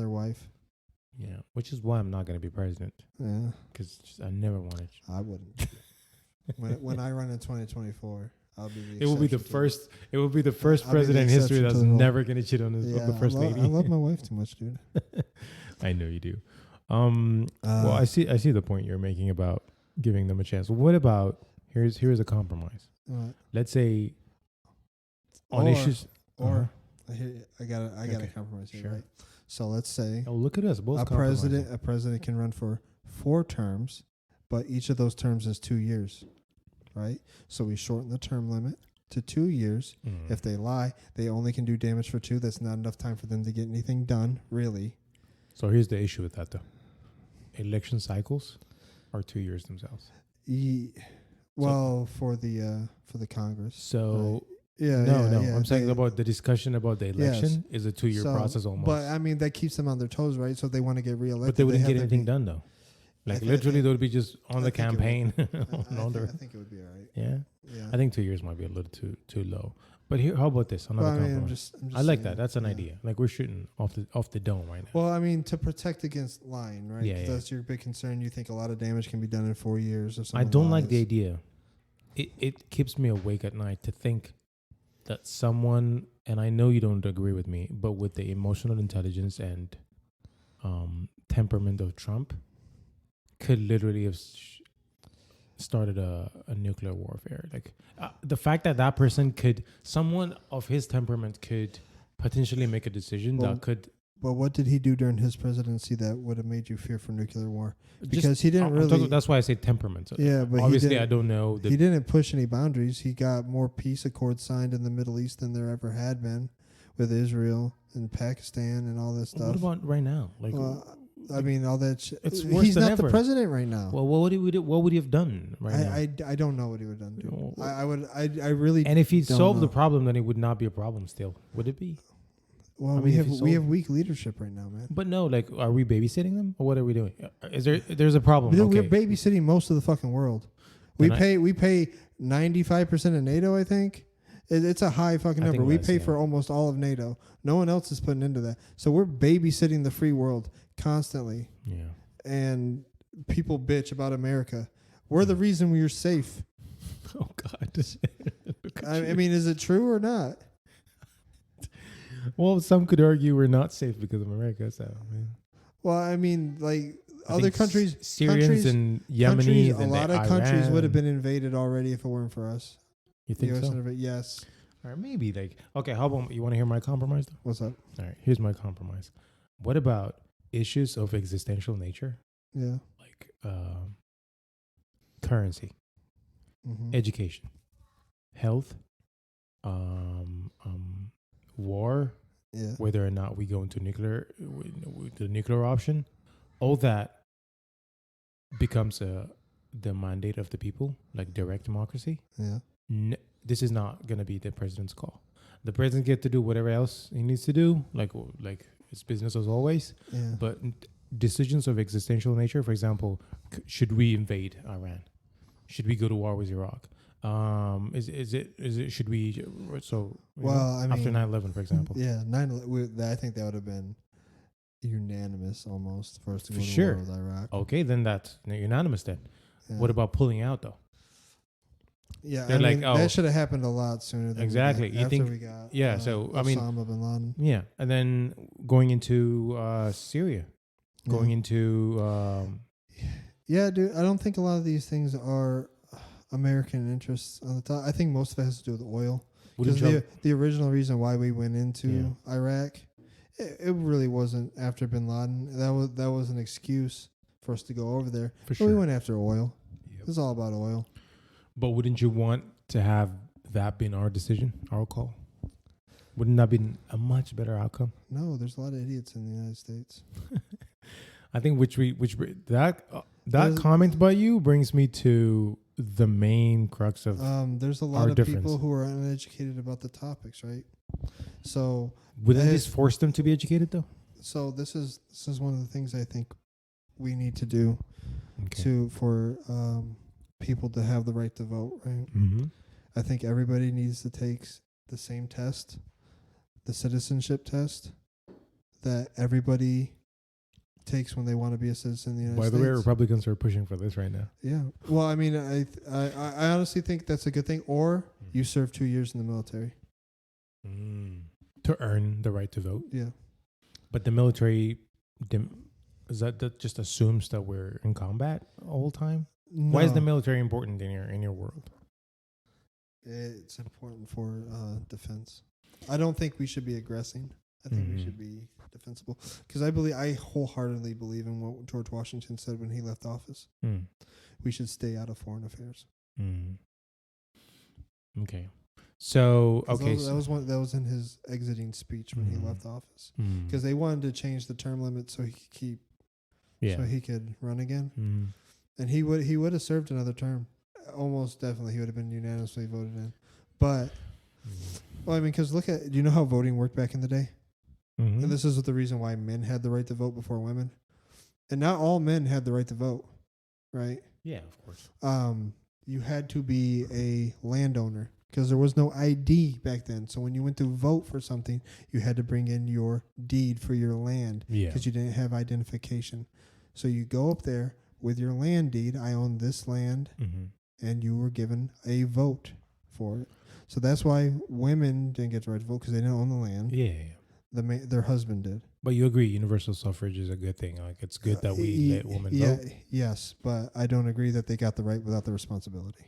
wife. Yeah, which is why I'm not going to be president. Yeah, because I never wanted. I wouldn't. when I run in 2024, I'll be. It will be the first. It will be the first president in history that's never going to cheat on the first lady. I love my wife too much, dude. I know you do. Well, I see the point you're making about giving them a chance. What about here's a compromise. Let's say on issues or I got a Okay. compromise here, Sure. right? So let's say oh, look at us both a compromising. president can run for 4 terms, but each of those terms is 2 years, right? So we shorten the term limit to 2 years. Mm. If they lie, they only can do damage for 2. That's not enough time for them to get anything done, really. So here's the issue with that though. Election cycles are 2 years themselves. For the Congress. So Yeah. no. yeah, I'm saying about the discussion about the election is a 2-year So, process almost. But I mean, that keeps them on their toes, right? So if they want to get reelected. But they wouldn't have get to anything be- done though. Like I literally, think- they would be just on the I think it would. campaign. I think it would be all right. Yeah, Yeah. I think 2 years might be a little too low. But here, how about this? Another Well, I mean, I'm compromise. just I like saying, that. That's an yeah. idea. Like we're shooting off the dome right now. Well, I mean, to protect against lying, right? Yeah, 'Cause yeah. that's your big concern. You think a lot of damage can be done in 4 years or I something. don't like the idea. It keeps me awake at night to think that someone, and I know you don't agree with me, but with the emotional intelligence and temperament of Trump, could literally have started a nuclear warfare. Like the fact that person someone of his temperament could potentially make a decision Well, that could. But what did he do during his presidency that would have made you fear for nuclear war? Because he didn't really. That's why I say temperament. So Yeah, but obviously I don't know. He didn't push any boundaries. He got more peace accords signed in the Middle East than there ever had been with Israel and Pakistan and all this stuff. What about right now? Like, I mean, all that shit. It's worse He's than not ever. the president right now. well, what would he have done right now? I don't know what he would have done. Dude. Well, I really. And if he don't solved the know. problem, then it would not be a problem still. Would it be? Well, I we mean, have if he we solved- have weak leadership right now, man. But no, like, are we babysitting them? Or what are we doing? There's a problem. Dude, Okay. we're babysitting most of the fucking world. Then We pay 95% of NATO. I think it's a high fucking I number. think We less, pay yeah. for almost all of NATO. No one else is putting into that. So we're babysitting the free world constantly, Yeah. and people bitch about America. We're the reason we're safe. Oh God. I mean, is it true or not? Well, some could argue we're not safe because of America. So, Well, I mean, like I other think countries, Syrians and Yemenis, countries, a and lot of countries Iran. would have been invaded already if it weren't for us. You think US so? invaded- yes. Or maybe like, okay, how about you want to hear my compromise though? What's up? All right, here's my compromise. What about issues of existential nature, Yeah. like currency, Mm-hmm. education, health, war, Yeah. whether or not we go into the nuclear option, all that becomes the mandate of the people, like direct democracy. Yeah. This is not going to be the president's call. The president get to do whatever else he needs to do, like it's business as always. Yeah. But decisions of existential nature, for example, should we invade Iran? Should we go to war with Iraq? Should we? So Well, I after mean, 9/11, for example, Yeah, I think that would have been unanimous almost for us to go For to sure. war with Iraq. okay, then that's unanimous. Then Yeah. what about pulling out though? Yeah, they're I like, mean, oh. that should have happened a lot sooner. Than Exactly. We You got, after think- we got, yeah, so, I mean- Osama bin Laden. Yeah, and then going into Syria, going Yeah. into Yeah, dude. I don't think a lot of these things are American interests on the top. I think most of it has to do with oil. wouldn't Because Trump- the original reason why we went into Yeah. Iraq, it really wasn't after bin Laden. That was an excuse for us to go over there. for But sure. we went after oil. Yep. It's all about oil. But wouldn't you want to have that been our decision, our call? Wouldn't that been a much better outcome? No, there's a lot of idiots in the United States. I think that There's- comment by you brings me to the main crux of There's a Our lot of difference. people who are uneducated about the topics, right? So wouldn't that this is- force them to be educated though? this is one of the things I think we need to do for people to have the right to vote, right? Mm-hmm. I think everybody needs to take the same test, the citizenship test that everybody takes when they want to be a citizen in the United By States. the way, Republicans are pushing for this right now. Yeah. Well, I mean, I honestly think that's a good thing. Or you serve 2 years in the military. To earn the right to vote. Yeah. But the military, that just assumes that we're in combat all the time? Why is the No. military important in your world? It's important for defense. I don't think we should be aggressing. I think we should be defensible. Because I wholeheartedly believe in what George Washington said when he left office. Mm. We should stay out of foreign affairs. Mm. Okay. So that was in his exiting speech when he left office. Because they wanted to change the term limit so he could keep, so he could run again. And he would have served another term. Almost definitely, he would have been unanimously voted in. But well, I mean, because do you know how voting worked back in the day? And this is the reason why men had the right to vote before women. And not all men had the right to vote, right? Yeah, of course. You had to be a landowner because there was no ID back then. So when you went to vote for something, you had to bring in your deed for your land because you didn't have identification. So you go up there with your land deed. I own this land, and you were given a vote for it. So that's why women didn't get the right to vote because they didn't own the land. Yeah. Their husband did. But you agree universal suffrage is a good thing. Like, it's good that we let women vote. Yes, but I don't agree that they got the right without the responsibility.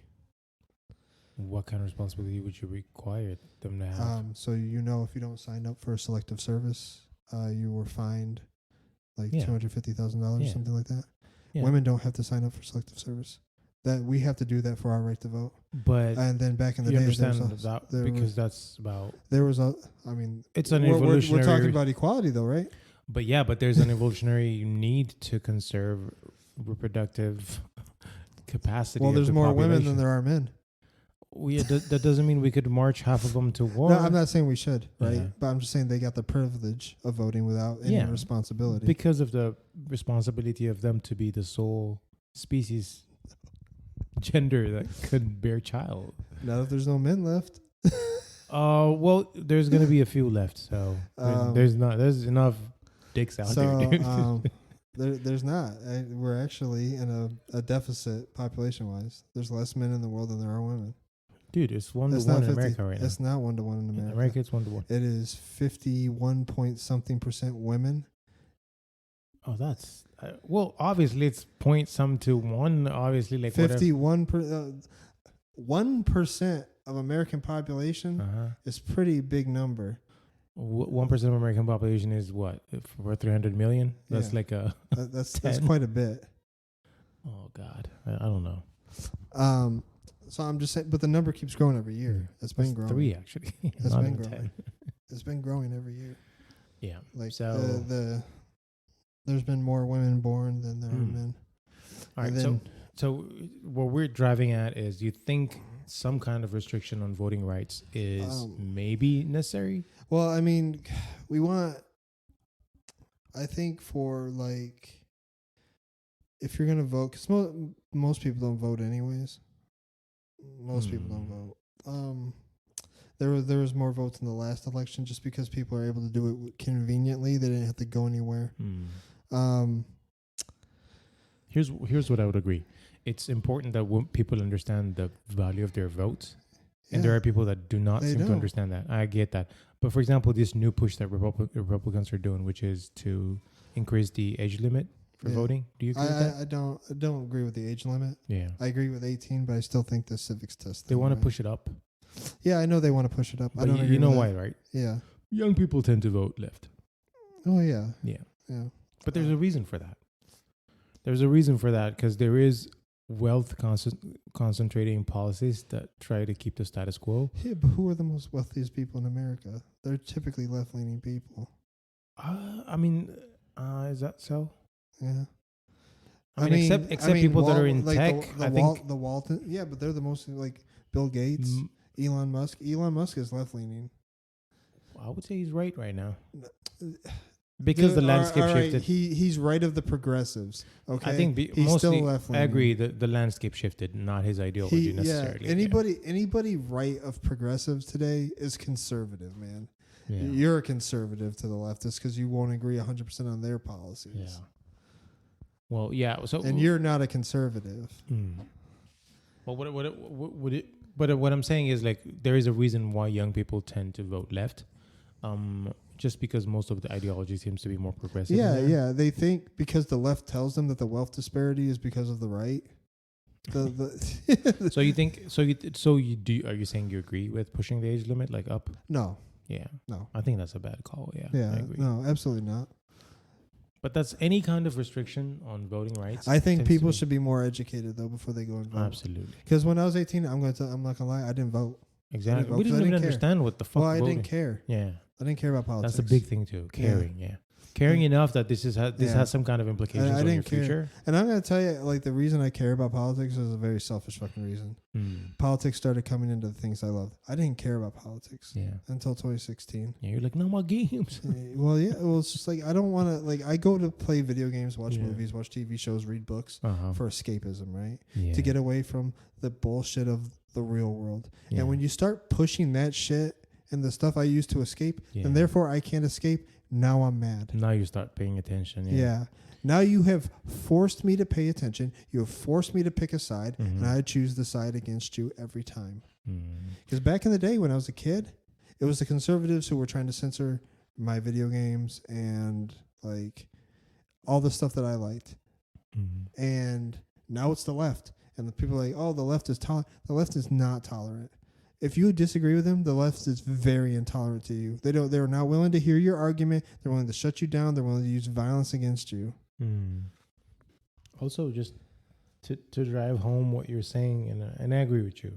What kind of responsibility would you require them to have? So if you don't sign up for a selective service, you were fined like $250,000, something like that. Yeah. Women don't have to sign up for selective service. That we have to do that for our right to vote. But and then back in the day, it's an evolutionary. We're talking about equality, though, right? But there's an evolutionary need to conserve reproductive capacity. Well, there's more women than there are men. That doesn't mean we could march half of them to war. No, I'm not saying we should, right? Yeah. But I'm just saying they got the privilege of voting without any responsibility. Because of the responsibility of them to be the sole species gender that could bear child. Not if there's no men left. Well, there's gonna be a few left, so there's enough dicks out there. Dude. There's not. We're actually in a deficit population wise. There's less men in the world than there are women. Dude, it's 1-to-1 in America right now. It's not 1-to-1 in America. In America, it's 1-to-1. It is 51-point-something% women. Oh, that's well. Obviously, it's point some to one. Obviously, like 1% of American population is pretty big number. 1% of American population is what? For 300 million? That's like that's quite a bit. Oh God, I don't know. So I'm just saying, but the number keeps growing every year. It's been growing. 3 actually. It's been growing. 10. It's been growing every year. Yeah. Like there's been more women born than there are men. All right. So what we're driving at is, you think some kind of restriction on voting rights is maybe necessary? Well, I mean, I think for like, if you're going to vote, because most people don't vote anyways. Most people don't vote. There was more votes in the last election just because people are able to do it conveniently. They didn't have to go anywhere. Here's what I would agree. It's important that people understand the value of their votes. And there are people that do not seem to understand that. I get that. But for example, this new push that Republicans are doing, which is to increase the age limit for voting. Do you agree with that? I don't agree with the age limit. Yeah. I agree with 18, but I still think the civics test. They want to push it up. Yeah, I know they want to push it up. But I don't agree. You know why, right? Yeah. Young people tend to vote left. Oh, yeah. Yeah. Yeah. But there's a reason for that. There's a reason for that because there is wealth concentrating policies that try to keep the status quo. Yeah, but who are the most wealthiest people in America? They're typically left-leaning people. I mean, is that so? Yeah. I mean, except people that are in like tech. I think the Walton. Yeah, but they're the most like Bill Gates, Elon Musk. Elon Musk is left-leaning. I would say he's right now. Because the landscape shifted. He's right of the progressives. Okay, I think he's mostly, still left-leaning. I agree that the landscape shifted, not his ideology necessarily. Yeah. Anybody right of progressives today is conservative, man. Yeah. You're a conservative to the leftists because you won't agree 100% on their policies. Yeah. Well, yeah. So and you're not a conservative. Well, what I'm saying is, like, there is a reason why young people tend to vote left. Just because most of the ideology seems to be more progressive. Yeah. They think because the left tells them that the wealth disparity is because of the right. So you think? So you do? Are you saying you agree with pushing the age limit like up? No. Yeah. No. I think that's a bad call. Yeah. Yeah. I agree. No, absolutely not. But that's any kind of restriction on voting rights. I think people should be more educated though before they go and vote. Absolutely. Because when I was 18, I'm not gonna lie, I didn't vote. Exactly. vote We 'cause didn't I even didn't care. understand what the fuck. Well, I voting. didn't care. Yeah. I didn't care about politics. That's a big thing too. Caring. Yeah. Caring enough that this has some kind of implications I on your didn't care. future. And I'm gonna tell you, like, the reason I care about politics is a very selfish fucking reason. Politics started coming into the things I loved. I didn't care about politics until 2016. Yeah, you're like, no more games. Well, yeah. Well, it's just like I don't want to. Like, I go to play video games, watch movies, watch TV shows, read books for escapism, right? Yeah. To get away from the bullshit of the real world. Yeah. And when you start pushing that shit and the stuff I used to escape, and therefore I can't escape. Now I'm mad. Now you start paying attention. Yeah. Now you have forced me to pay attention. You have forced me to pick a side, and I choose the side against you every time. Because back in the day when I was a kid, it was the conservatives who were trying to censor my video games and like all the stuff that I liked. And now it's the left. And the people are like, oh, the left is tolerant. The left is not tolerant. If you disagree with them, the left is very intolerant to you. They're not willing to hear your argument. They're willing to shut you down. They're willing to use violence against you. Also, just to drive home what you're saying, and I agree with you.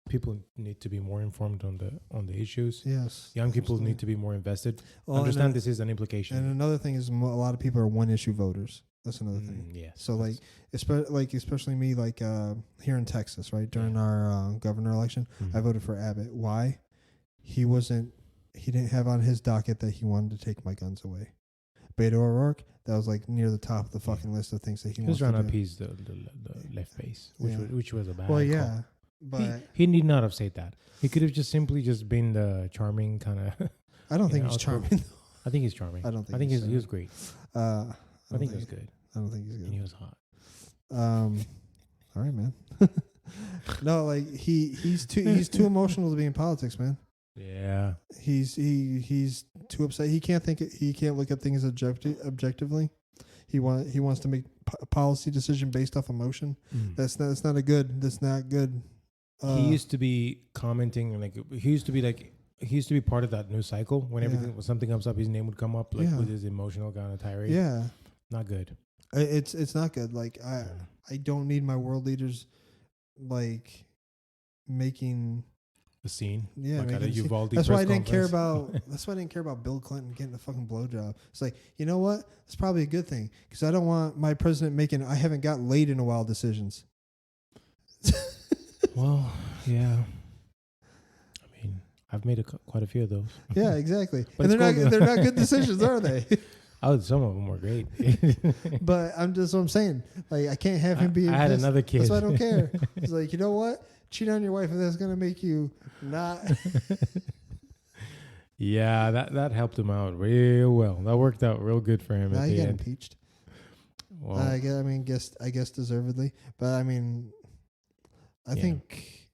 People need to be more informed on the issues. Yes. Young people need to be more invested. Understand this is an implication. And another thing is a lot of people are one-issue voters. That's another thing. Yes. So especially me, here in Texas, right? During our governor election, I voted for Abbott. Why? He didn't have on his docket that he wanted to take my guns away. Beto O'Rourke, that was like near the top of the fucking list of things that he was wants to do. trying to appease the left base, which was a bad call. But he need not have said that. He could have just been the charming kind of. I don't think he's charming. I think he's charming. I don't think. I think he was great. I think he was good. I don't think he's good. And he was hot. All right, man. No, like he's too emotional to be in politics, man. Yeah. He's too upset. He can't think. He can't look at things objectively. He wants to make a policy decision based off emotion. That's not good. He used to be commenting he used to be part of that news cycle when when something comes up, his name would come up with his emotional kind of tirade. Yeah. Not good. It's not good. Like I don't need my world leaders like making a scene. Yeah, like at a Uvalde that's why I didn't care conference. about. That's why I didn't care about Bill Clinton getting a fucking blowjob. It's like, you know what? It's probably a good thing because I don't want my president making. I haven't got laid in a while decisions. Well, yeah. I mean, I've made quite a few of those. Yeah, exactly. And they're not good decisions, are they? Oh, some of them were great. But I'm saying. Like, I can't have him be. I had another kid. That's why I don't care. It's like, you know what? Cheat on your wife, and that's gonna make you not. Yeah, that helped him out real well. That worked out real good for him. Now at he the got end. impeached. Well, I guess deservedly, but I mean, I think.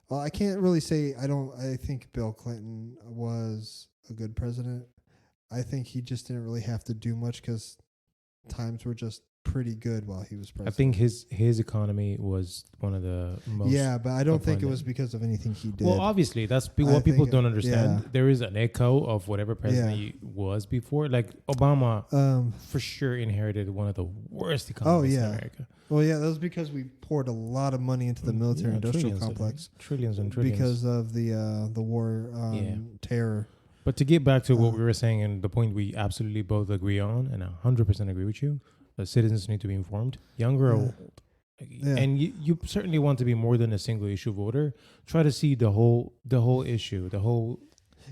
Well, I can't really say I think Bill Clinton was a good president. I think he just didn't really have to do much because times were just pretty good while he was president. I think his economy was one of the most. Yeah, but I don't think it was because of anything he did. Well, obviously, that's what people don't understand. Yeah. There is an echo of whatever president he was before. Like Obama, for sure inherited one of the worst economies in America. Well, yeah, that was because we poured a lot of money into the military-industrial complex. Trillions and trillions. Because of the war terror. But to get back to what we were saying and the point we absolutely both agree on, and 100% agree with you, the citizens need to be informed, young or old. Yeah. And you certainly want to be more than a single issue voter. Try to see the whole issue, the whole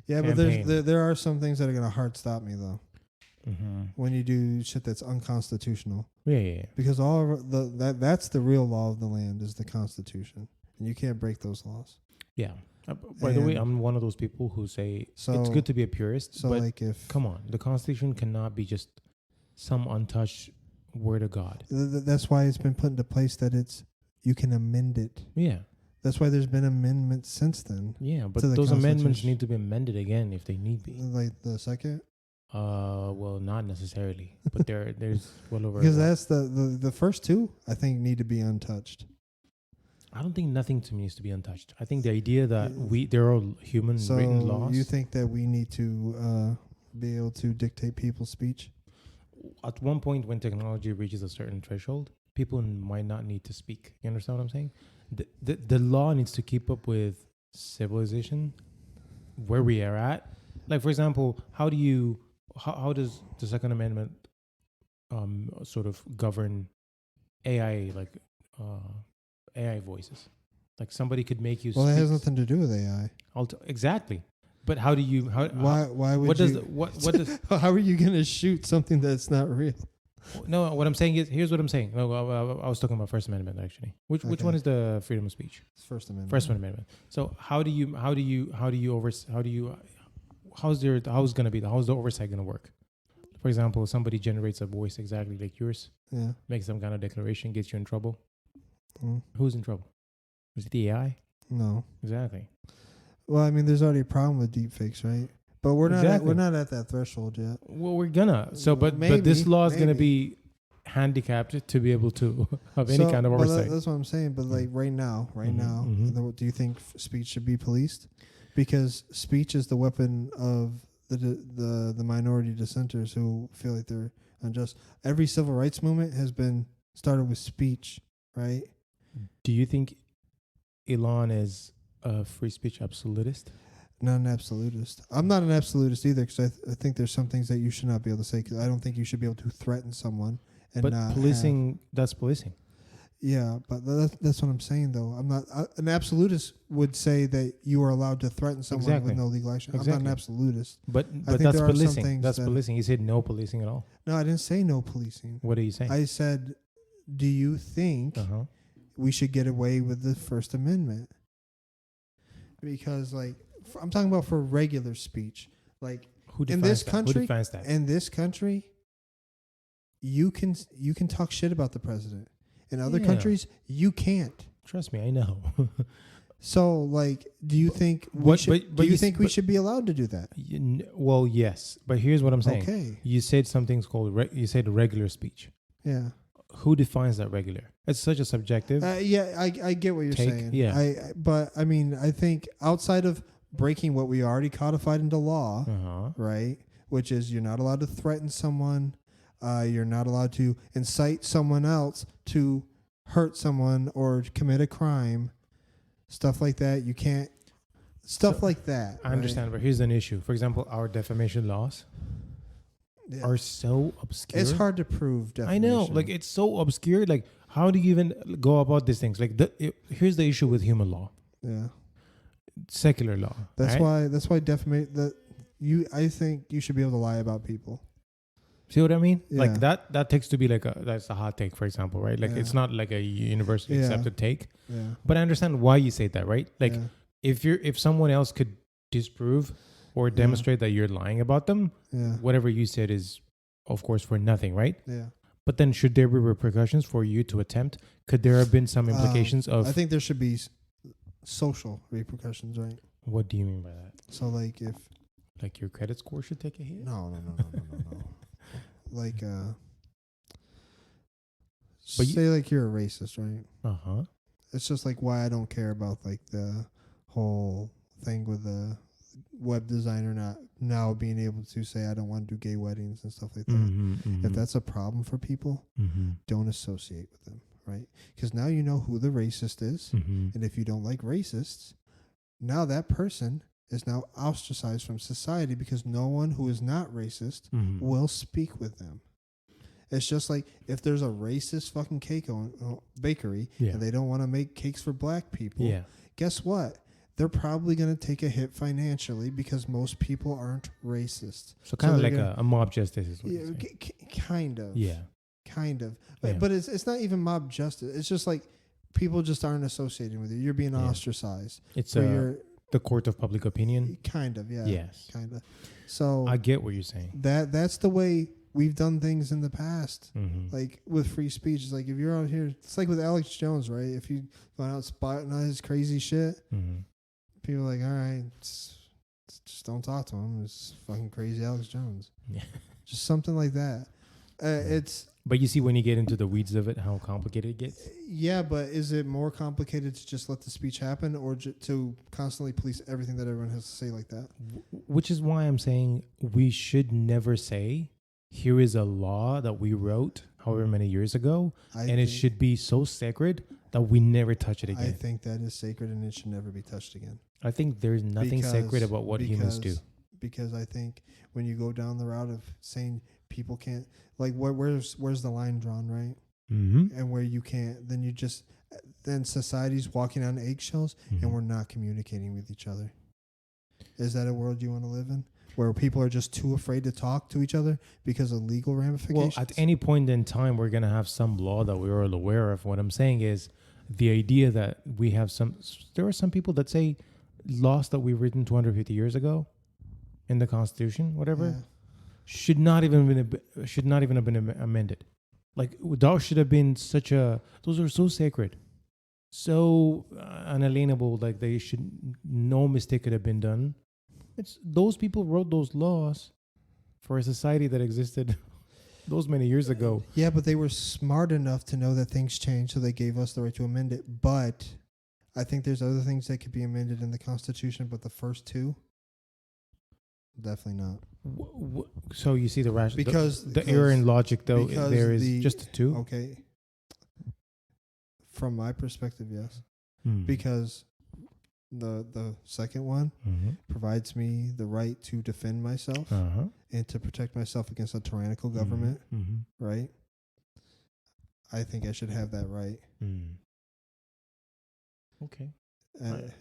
campaign. But there are some things that are going to hard stop me, though. Mm-hmm. When you do shit that's unconstitutional. Yeah. Because that's the real law of the land is the Constitution. And you can't break those laws. Yeah. By the way, I'm one of those people who say it's good to be a purist. So, but come on, the Constitution cannot be just some untouched word of God. That's why it's been put into place that you can amend it. Yeah. That's why there's been amendments since then. Yeah, but those amendments need to be amended again if they need be. Like the second? Well, not necessarily, but there's well over. Because that's the first two I think need to be untouched. I don't think nothing to me needs to be untouched. I think the idea that Yeah. there are human written So laws. you think that we need to be able to dictate people's speech? At one point, when technology reaches a certain threshold, people might not need to speak. You understand what I'm saying? The law needs to keep up with civilization, where we are at. Like, for example, how does the Second Amendment sort of govern AI, like AI voices? Like, somebody could make you Well, it speak has nothing to do with AI. exactly. But how do you Why would what you? does what does How are you gonna shoot something that's not real? No, what I'm saying is, here's what I'm saying. No, I was talking about First Amendment actually. Which Okay. one is the freedom of speech? It's First Amendment. First Amendment. So how's the oversight gonna work? For example, somebody generates a voice exactly like yours, Yeah. makes some kind of declaration, gets you in trouble. Mm. Who's in trouble? Is it the AI? No. Exactly. Well, I mean, there's already a problem with deepfakes, right? But we're not. Exactly. We're not at that threshold yet. Well, we're gonna. So, Well, but this maybe, law is gonna maybe. be handicapped to be able to have any So- kind of but oversight. that's what I'm saying. But like right now, Mhm. do you think speech should be policed? Because speech is the weapon of the minority dissenters who feel like they're unjust. Every civil rights movement has been started with speech, right? Do you think Elon is a free speech absolutist? Not an absolutist. I'm not an absolutist either, because I think there's some things that you should not be able to say. Because I don't think you should be able to threaten someone and But not policing, that's policing. Yeah, but that's what I'm saying, though. I'm not an absolutist. Would say that you are allowed to threaten someone Exactly. with no legal action. I'm not Exactly. an absolutist. But think that's there are some policing. things That's that- policing. You said no policing at all. No, I didn't say no policing. What are you saying? I said, do you think Uh-huh. we should get away with the First Amendment? Because, like, I'm talking about for regular speech. Like, Who in defines this that? country- Who defines that? in this country, you can talk shit about the president. In other Yeah. countries, you can't. Trust me, I know. So, like, do you think we What- should? but do you you think s- we but- should be allowed to do that? Well, yes, but here's what I'm saying. Okay. You said something's called. You said regular speech. Yeah. Who defines that regular? It's such a subjective. Yeah. I get what you're Take, saying. yeah. But I mean, I think outside of breaking what we already codified into law, Uh-huh. right? Which is you're not allowed to threaten someone. You're not allowed to incite someone else to hurt someone or commit a crime. Stuff like that. You can't. Stuff So, like that. I understand, but here's an issue. For example, our defamation laws Right? Yeah. are so obscure. It's hard to prove. I know, defamation. like it's so obscure. Like, how do you even go about these things? Like, here's the issue with human law, Yeah. secular law. That's right? why. That's why defamate that. I think you should be able to lie about people. See what I mean? Yeah. Like that takes to be like that's a hot take, for example, right? Like Yeah. it's not like a universally Yeah. accepted take, Yeah. but I understand why you say that, right? Like yeah. if someone else could disprove or demonstrate that you're lying about them, Yeah. whatever you said is, of course, for nothing, right? Yeah. But then, should there be repercussions for you to attempt? Could there have been some implications I of think there should be social repercussions, right? what do you mean by that? So, like, if Like your credit score should take a hit? no, like, But say like you're a racist, right? Uh huh. It's just like why I don't care about like the whole thing with the web designer not now being able to say I don't want to do gay weddings and stuff like that. Mm-hmm, If that's a problem for people, don't associate with them, right? Because now you know who the racist is. mm-hmm. And if you don't like racists, now that person is now ostracized from society because no one who is not racist Mm-hmm. will speak with them. It's just like if there's a racist fucking bakery Yeah. and they don't want to make cakes for black people, Yeah. guess what? They're probably going to take a hit financially because most people aren't racist. So kind of they're like gonna- a mob justice is what Yeah, you're saying. kind of. Yeah. Kind of. Yeah. But it's not even mob justice. It's just like people just aren't associating with you. You're being Yeah. ostracized. It's So you're the court of public opinion. kind of, yeah. Yes. Kind of. So I get what you're saying. that's the way we've done things in the past. Mm-hmm. Like with free speech, it's like if you're out here, it's like with Alex Jones, right? If you go out spotting all his crazy shit, Mm-hmm. people are like, all right, just don't talk to him. It's fucking crazy Alex Jones. Yeah. Just something like that. It's But you see, when you get into the weeds of it, how complicated it gets. yeah, but is it more complicated to just let the speech happen, or to constantly police everything that everyone has to say like that? Which is why I'm saying we should never say, here is a law that we wrote however many years ago, and it should be so sacred that we never touch it again. I think that is sacred and it should never be touched again. I think there's nothing sacred about what humans do. Because I think when you go down the route of saying people can't, like, where's the line drawn, right? Mm-hmm. And where you can't, then society's walking on eggshells, and we're not communicating with each other. Is that a world you want to live in, where people are just too afraid to talk to each other because of legal ramifications? Well, at any point in time, we're going to have some law that we're all aware of. What I'm saying is the idea that we have there are some people that say laws that we've written 250 years ago in the Constitution, whatever, should not even have been amended. Like, those should have been those are so sacred, so unalienable. Like, no mistake could have been done. Those people wrote those laws for a society that existed those many years ago. Yeah, but they were smart enough to know that things change, so they gave us the right to amend it. But I think there's other things that could be amended in the Constitution, but the first two, definitely not. So you see the rationale, because the error in logic, though, there is just two. Okay. From my perspective, yes, Hmm. because the second one Mm-hmm. provides me the right to defend myself Uh-huh. and to protect myself against a tyrannical government, Mm-hmm. right? I think I should have that right. Mm. Okay.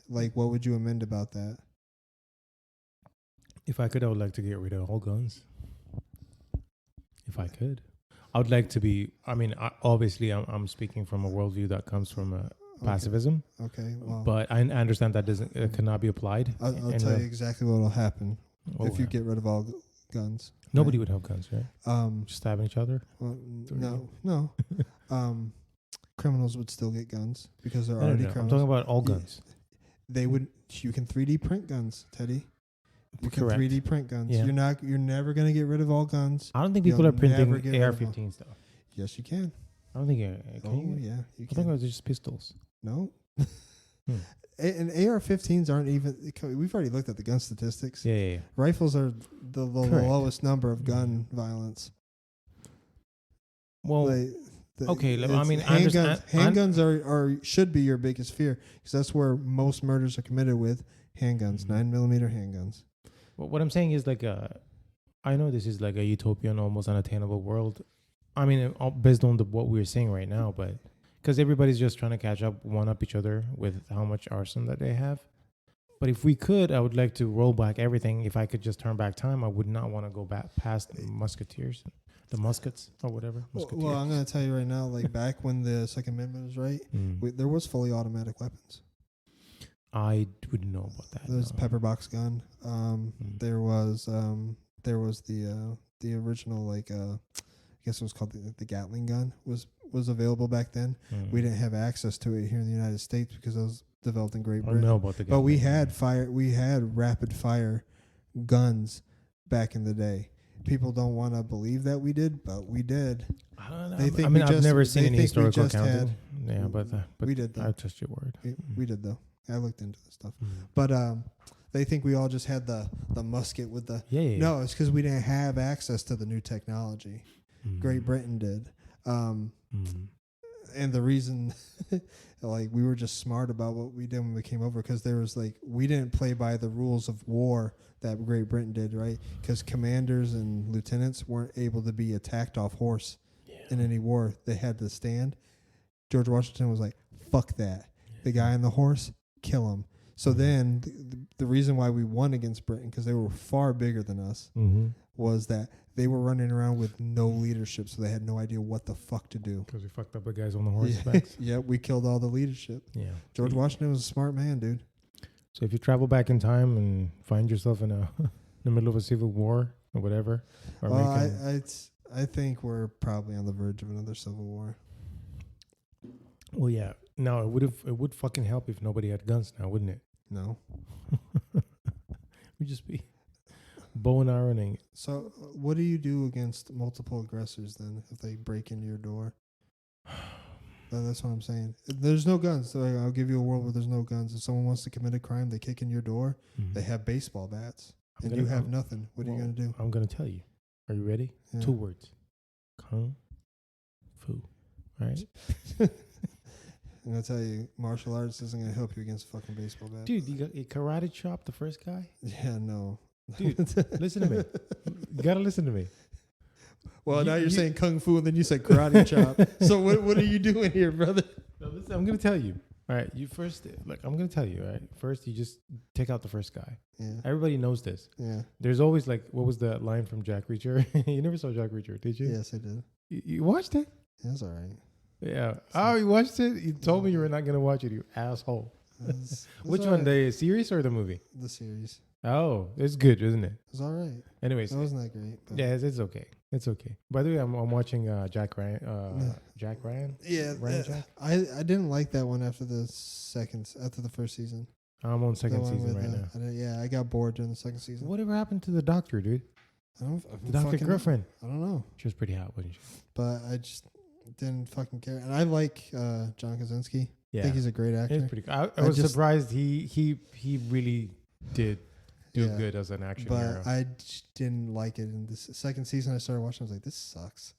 Like, what would you amend about that? If I could, I would like to get rid of all guns. If I could, I would like to be. I mean, obviously, I'm speaking from a worldview that comes from pacifism. Okay, well, But I understand that cannot be applied. I'll tell you exactly what will happen if you get rid of all guns. Nobody would have guns, right? Just Stabbing each other. well, no. Criminals would still get guns because they're already criminals. I'm talking about all guns. They would. You can 3D print guns, Teddy. You can Correct. 3D print guns. Yeah. You're never gonna get rid of all guns. I don't think people You'll are printing never get rid of AR-15s though. Yes, you can. I don't think. Yeah, you I think can. it was just pistols. No. Hmm. And AR-15s aren't even. We've already looked at the gun statistics. Yeah. Rifles are the Correct. lowest number of gun violence. Well, okay. I mean, I understand. Handguns should be your biggest fear because that's where most murders are committed with handguns, 9mm handguns. Well, what I'm saying is I know this is like a utopian, almost unattainable world. I mean, based on what we're seeing right now, but because everybody's just trying to catch up, one up each other with how much arson that they have. But if we could, I would like to roll back everything. If I could just turn back time, I would not want to go back past the muskets or whatever. Well, I'm going to tell you right now, like back when the Second Amendment was right, there was fully automatic weapons. I wouldn't know about that. There's a pepper box gun. There was the original, like I guess it was called the Gatling gun was available back then. We didn't have access to it here in the United States because it was developed in Great Britain. I know about the But we had rapid fire guns back in the day. People don't want to believe that we did, but we did. I don't know. I've never seen any historical accounting. But we did though. I trust your word. We did though. I looked into this stuff. But they think we all just had the musket with the... Yeah. No, it's because we didn't have access to the new technology. Great Britain did. And the reason, like, we were just smart about what we did when we came over, because there was, like, we didn't play by the rules of war that Great Britain did, right? Because commanders and lieutenants weren't able to be attacked off horse in any war. They had to stand. George Washington was like, fuck that. The guy on the horse, kill him. So then the reason why we won against Britain, because they were far bigger than us, was that they were running around with no leadership, so they had no idea what the fuck to do. Because we fucked up the guys on the horsebacks. Yeah, we killed all the leadership. Yeah. George Washington was a smart man, dude. So if you travel back in time and find yourself in the middle of a civil war or whatever, I think we're probably on the verge of another civil war. Well, yeah. No, it would fucking help if nobody had guns now, wouldn't it? No. We just be bow and ironing. So, what do you do against multiple aggressors then if they break into your door? That's what I'm saying. There's no guns. So I'll give you a world where there's no guns. If someone wants to commit a crime, they kick in your door. Mm-hmm. They have baseball bats, and you have nothing. What are you going to do? I'm going to tell you. Are you ready? Yeah. 2 words. Kung Fu. All right? I'm going to tell you, martial arts isn't going to help you against fucking baseball bat. Dude, you karate chop the first guy? Yeah, no. Dude, listen to me. You got to listen to me. Well, now you're saying kung fu, and then you said karate chop. So what are you doing here, brother? No, listen, I'm gonna tell you. All right, you first. Like, I'm gonna tell you. All right, first you just take out the first guy. Yeah. Everybody knows this. Yeah. There's always like, what was the line from Jack Reacher? You never saw Jack Reacher, did you? Yes, I did. You watched it? That's all right. Yeah. Oh, you watched it? You told me you were not gonna watch it, you asshole. Which one, the series or the movie? The series. Oh, it's good, isn't it? It's all right. Anyways, it wasn't that great. But yeah, it's okay. It's okay. By the way, I'm watching Jack Ryan. Jack Ryan. Yeah, Jack? I didn't like that one after the first season. I'm on second season right now. I got bored during the second season. Whatever happened to the doctor, dude? The doctor girlfriend. I don't know. She was pretty hot, wasn't she? But I just didn't fucking care. And I like John Krasinski. Yeah. I think he's a great actor. He's pretty cool. I was surprised he really did do good as an action hero. But I just didn't like it. In this second season, I started watching. I was like, this sucks.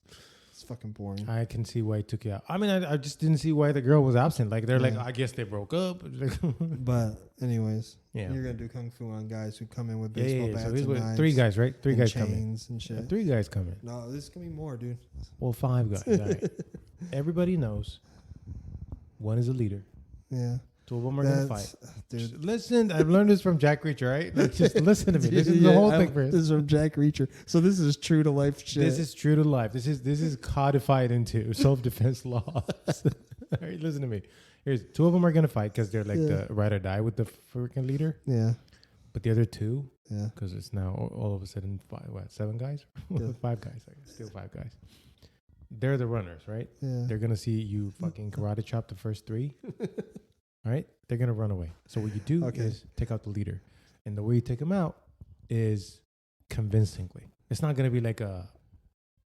It's fucking boring. I can see why it took you out. I mean, I just didn't see why the girl was absent. Like, they're like, I guess they broke up. But anyways, yeah, you're going to do kung fu on guys who come in with baseball bats so and knives. 3 guys, right? 3 guys coming. Chains and shit. Yeah, 3 guys coming. No, this is going to be more, dude. Well, 5 guys. All right. Everybody knows one is a leader. Yeah. 2 of them are going to fight. Dude. Listen, I've learned this from Jack Reacher, right? Like, just listen to me. This is the whole thing for us. This is from Jack Reacher. So this is true to life shit. This is true to life. This is codified into self-defense laws. All right, listen to me. Here's 2 of them are going to fight because they're like the ride or die with the freaking leader. Yeah. But the other 2, yeah, because it's now all of a sudden 7 guys? Yeah. 5 guys. Still 5 guys. They're the runners, right? Yeah. They're going to see you fucking karate chop the first 3. All right, they're gonna run away. So what you do is take out the leader, and the way you take him out is convincingly. It's not gonna be like a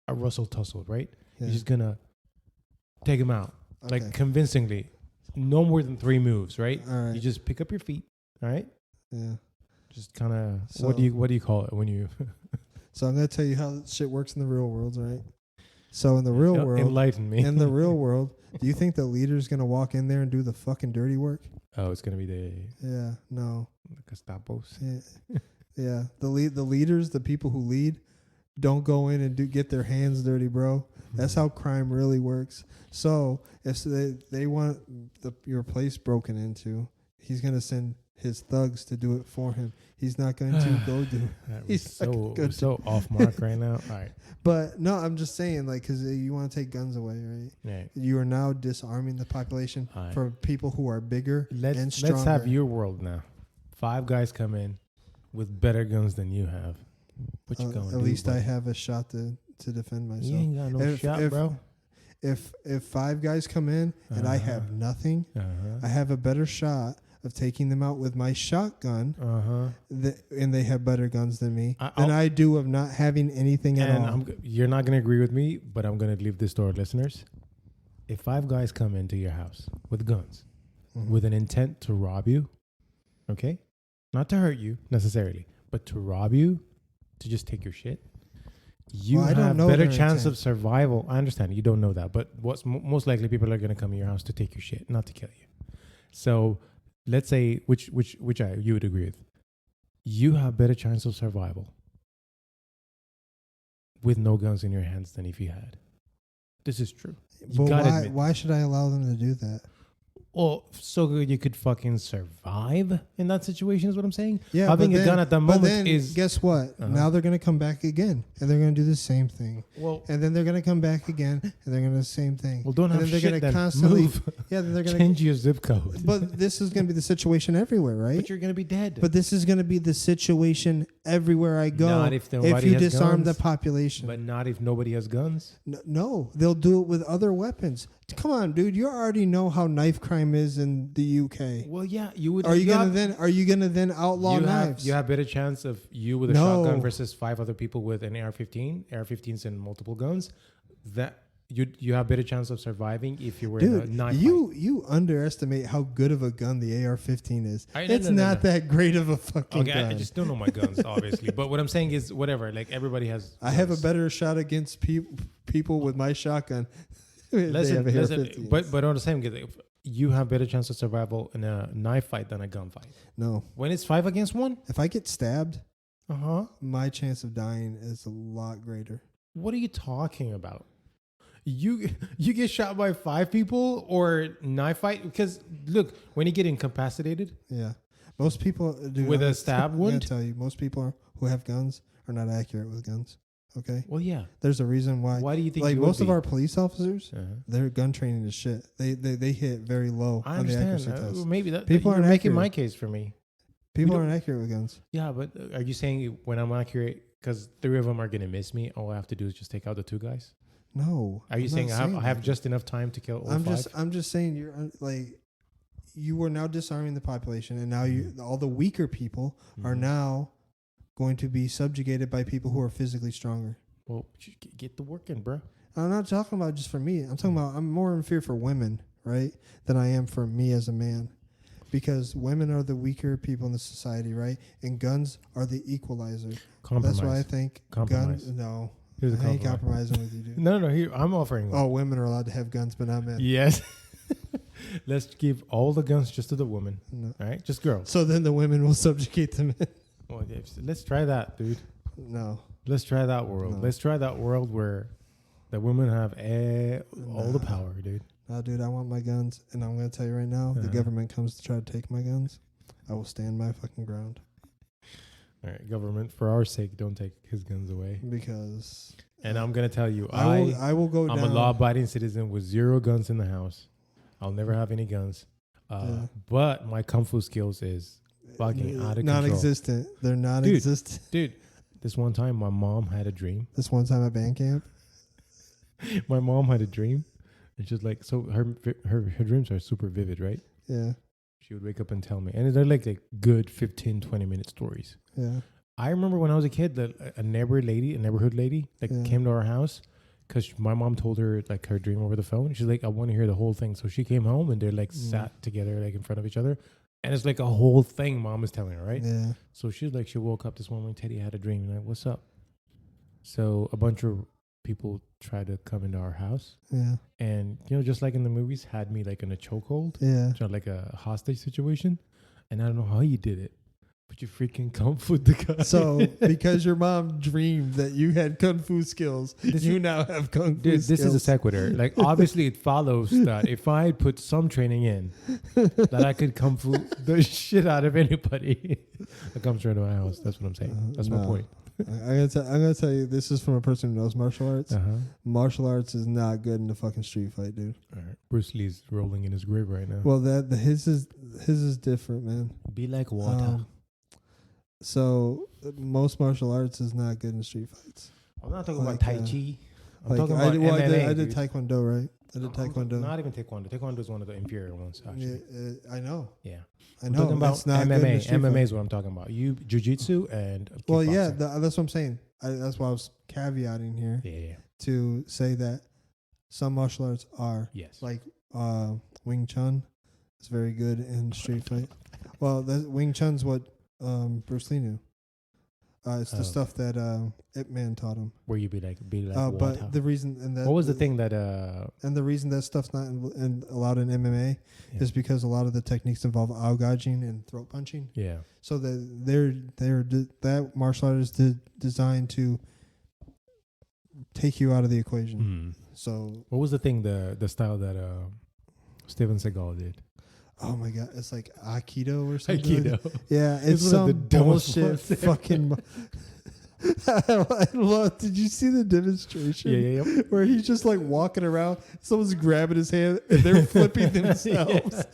Russell tussle, right? Yeah. You're just gonna take him out like convincingly. No more than 3 moves, right? All right. You just pick up your feet. All right. Yeah. Just kind of. So what do you call it when you? So I'm gonna tell you how shit works in the real world, right? So in the real world, enlighten me. In the real world, do you think the leader's gonna walk in there and do the fucking dirty work? Oh, it's gonna be the Gestapos. Yeah, yeah. The leaders, the people who lead, don't go in and get their hands dirty, bro. That's how crime really works. So if they want your place broken into, he's gonna send his thugs to do it for him. He's not going to go do it. He's so off mark right now. All right. But no, I'm just saying, like, because you want to take guns away, right? Right. You are now disarming the population for people who are bigger and stronger. Let's have your world now. 5 guys come in with better guns than you have. What you going to do? At least I have a shot to defend myself. You ain't got no shot, bro. If 5 guys come in and I have nothing, I have a better shot of taking them out with my shotgun, and they have better guns than me, than I do of not having anything at all. You're not going to agree with me, but I'm going to leave this to our listeners. If 5 guys come into your house with guns, with an intent to rob you, okay? Not to hurt you necessarily, but to rob you, to just take your shit, you have better chance of survival. I understand you don't know that, but what's most likely people are going to come in your house to take your shit, not to kill you. So let's say which you would agree with. You have better chance of survival with no guns in your hands than if you had. This is true. But why should I allow them to do that? Well, so good you could fucking survive in that situation is what I'm saying. Yeah, having a gun at the moment is. Guess what? Now they're going to come back again, and they're going to do the same thing. Well, and then they're going to come back again, and they're going to do the same thing. Well, don't have and then shit. They're Then constantly move. Yeah, then they're going to change your zip code. But this is going to be the situation everywhere, right? But you're going to be dead. But this is going to be the situation everywhere I go. Not if nobody if you has disarm guns. the population. But not if nobody has guns. No, they'll do it with other weapons. Come on, dude. You already know how knife crime crime is in the UK. Well, yeah, you would. Are you gonna then outlaw knives? You have better chance of you with a shotgun versus 5 other people with an AR-15. AR-15s and multiple guns. That you have better chance of surviving if you were in a knife fight. You underestimate how good of a gun the AR-15 is. It's not that great of a fucking gun. I just don't know my guns, obviously. But what I'm saying is, whatever. Like everybody has. I have a better shot against people with my shotgun. Listen, but on the same, you have better chance of survival in a knife fight than a gunfight. No. When it's 5 against 1? If I get stabbed, my chance of dying is a lot greater. What are you talking about? You get shot by 5 people or knife fight? Because look, when you get incapacitated, most people do with a stab wound. I'm gonna tell you, most people who have guns are not accurate with guns. Okay. Well, yeah. There's a reason why. Why do you think? Like most of our police officers, their gun training is shit. They hit very low on the accuracy test. Maybe that people are making my case for me. People aren't accurate with guns. Yeah, but are you saying when I'm accurate, because 3 of them are gonna miss me, all I have to do is just take out the 2 guys? No. Are you saying I have just enough time to kill all 5? I'm just saying you're like, you are now disarming the population, and now all the weaker people are now going to be subjugated by people who are physically stronger. Well, get the work in, bro. I'm not talking about just for me. I'm talking about I'm more in fear for women, right, than I am for me as a man, because women are the weaker people in the society, right, and guns are the equalizer. Compromise. That's why I think guns. No. I ain't compromising with you, dude. No. Here, I'm offering one. Oh, women are allowed to have guns, but not men. Yes. Let's give all the guns just to the women. No. All right? Just girls. So then the women will subjugate the men. Well, let's try that, dude. No. Let's try that world. No. Let's try that world where the women have all the power, dude. No, dude, I want my guns. And I'm going to tell you right now, the government comes to try to take my guns, I will stand my fucking ground. All right, government, for our sake, don't take his guns away. Because... And I'm going to tell you, I will go down. I'm a law-abiding citizen with 0 guns in the house. I'll never have any guns. But my Kung Fu skills is fucking out of control. Non-existent. They're non-existent. Dude, this one time my mom had a dream. This one time at band camp? My mom had a dream. And she's like, so her dreams are super vivid, right? Yeah. She would wake up and tell me. And they're like good 15, 20-minute stories. Yeah. I remember when I was a kid that a neighborhood lady came to our house because my mom told her like her dream over the phone. She's like, I want to hear the whole thing. So she came home and they're like sat together like in front of each other. And it's like a whole thing mom is telling her, right? Yeah. So she's like, she woke up this morning, Teddy had a dream. And like, what's up? So a bunch of people tried to come into our house. Yeah. And, just like in the movies, had me like in a chokehold. Yeah. Like a hostage situation. And I don't know how you did it. But you freaking kung fu the guy. So, because your mom dreamed that you had kung fu skills, you now have kung fu skills. This is a sequitur. Like, obviously, it follows that if I had put some training in, that I could kung fu the shit out of anybody that comes to my house. That's what I'm saying. That's my point. I'm gonna tell you, this is from a person who knows martial arts. Martial arts is not good in the fucking street fight, dude. All right. Bruce Lee's rolling in his grave right now. Well, his is different, man. Be like water. So most martial arts is not good in street fights. I'm not talking about Tai Chi. I'm talking about MMA. I did Taekwondo, right? I did Taekwondo. Not even Taekwondo. Taekwondo is one of the inferior ones, actually. Yeah, I know. Yeah. I know. I'm talking about MMA. MMA is what I'm talking about. Jiu-jitsu and kickboxing. Well, yeah, that's what I'm saying. That's why I was caveating here. Yeah. To say that some martial arts are. Yes. Like Wing Chun is very good in street fight. Well, Wing Chun's what Bruce Lee knew. It's the stuff that Ip Man taught him. Where you be like but the reason and that what was the thing that and the reason that stuff's not allowed in MMA is because a lot of the techniques involve ao gaijin and throat punching. Yeah. So that martial art is designed to take you out of the equation. So what was the thing the style that Steven Seagal did? Oh my god, it's like Aikido or something. Aikido. Yeah, it's some bullshit fucking. I love. Did you see the demonstration? Yeah. Where he's just like walking around, someone's grabbing his hand, and they're flipping themselves.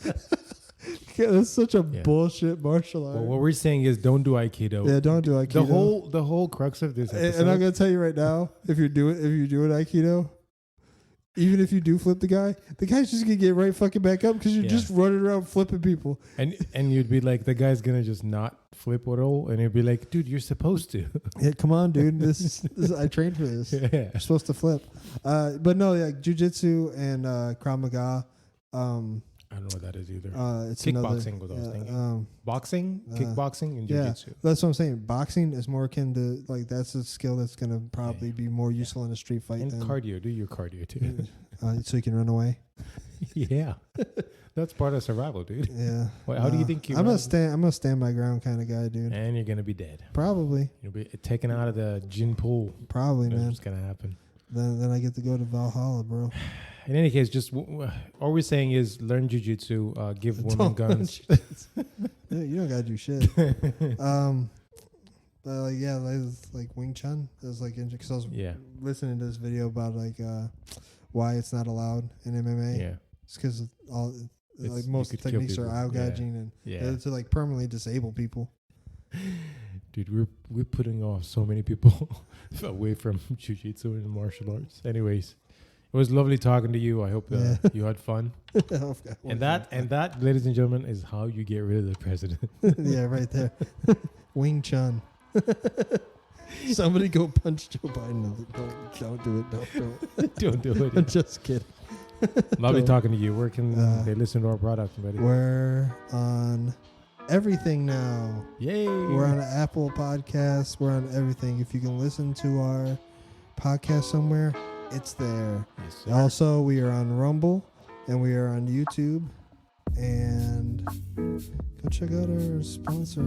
Yeah, that's such a bullshit martial art. Well, what we're saying is, don't do Aikido. Yeah, don't do Aikido. The whole crux of this episode. And I'm gonna tell you right now, if you're doing Aikido, even if you do flip the guy's just gonna get right fucking back up because you're just running around flipping people. And you'd be like, the guy's gonna just not flip at all, and you'd be like, dude, you're supposed to. Yeah, come on, dude. This I trained for this. Yeah. You're supposed to flip. But no, like jujitsu and Krav Maga. I don't know what that is either. It's kickboxing was I was thinking. Boxing, kickboxing, and jiu-jitsu. That's what I'm saying. Boxing is more akin to, like, that's a skill that's going to probably be more useful in a street fight. And than cardio. Do your cardio, too. So you can run away. Yeah. That's part of survival, dude. Yeah. Well, how do you think you I'm a stand my ground kind of guy, dude. And you're going to be dead. Probably. You'll be taken out of the gin pool. Probably, That's man. what's going to happen. Then I get to go to Valhalla, bro. In any case, just all we're saying is learn jiu-jitsu, give women guns. You don't gotta do shit. Like Wing Chun. It was like because I was listening to this video about like why it's not allowed in MMA. Yeah, it's because like most techniques are eye gouging and to like permanently disable people. Dude, we're putting off so many people away from jiu-jitsu and martial arts. Anyways. It was lovely talking to you. I hope you had fun. and that, ladies and gentlemen, is how you get rid of the president. Yeah, right there. Wing Chun. Somebody go punch Joe Biden. Don't do it. Don't do it. I'm just kidding. Lovely talking to you. Where can they listen to our product, buddy? We're on everything now. Yay. We're on Apple Podcasts. We're on everything. If you can listen to our podcast somewhere, it's there. Yes, sir. Also, we are on Rumble and we are on YouTube. And go check out our sponsor,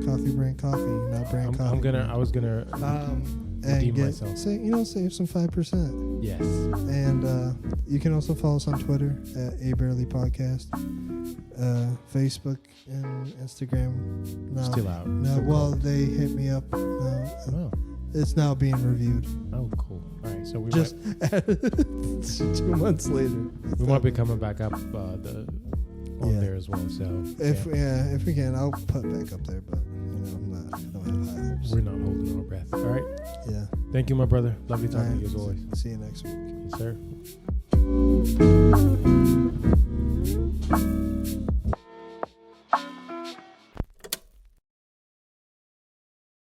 Coffee Brand Coffee, not Brand Coffee. I was gonna redeem myself. Save some 5%. Yes. And you can also follow us on Twitter at A Barely Podcast, Facebook and Instagram. No, still out. No, still well, they hit me up. It's now being reviewed. Oh, cool. All right, so we just 2 months later. We might be coming back up there as well. So if we can, I'll put back up there. But I don't have high hopes. We're not holding our breath. All right. Yeah. Thank you, my brother. Lovely talking to you as always. See you next week. Yes, sir.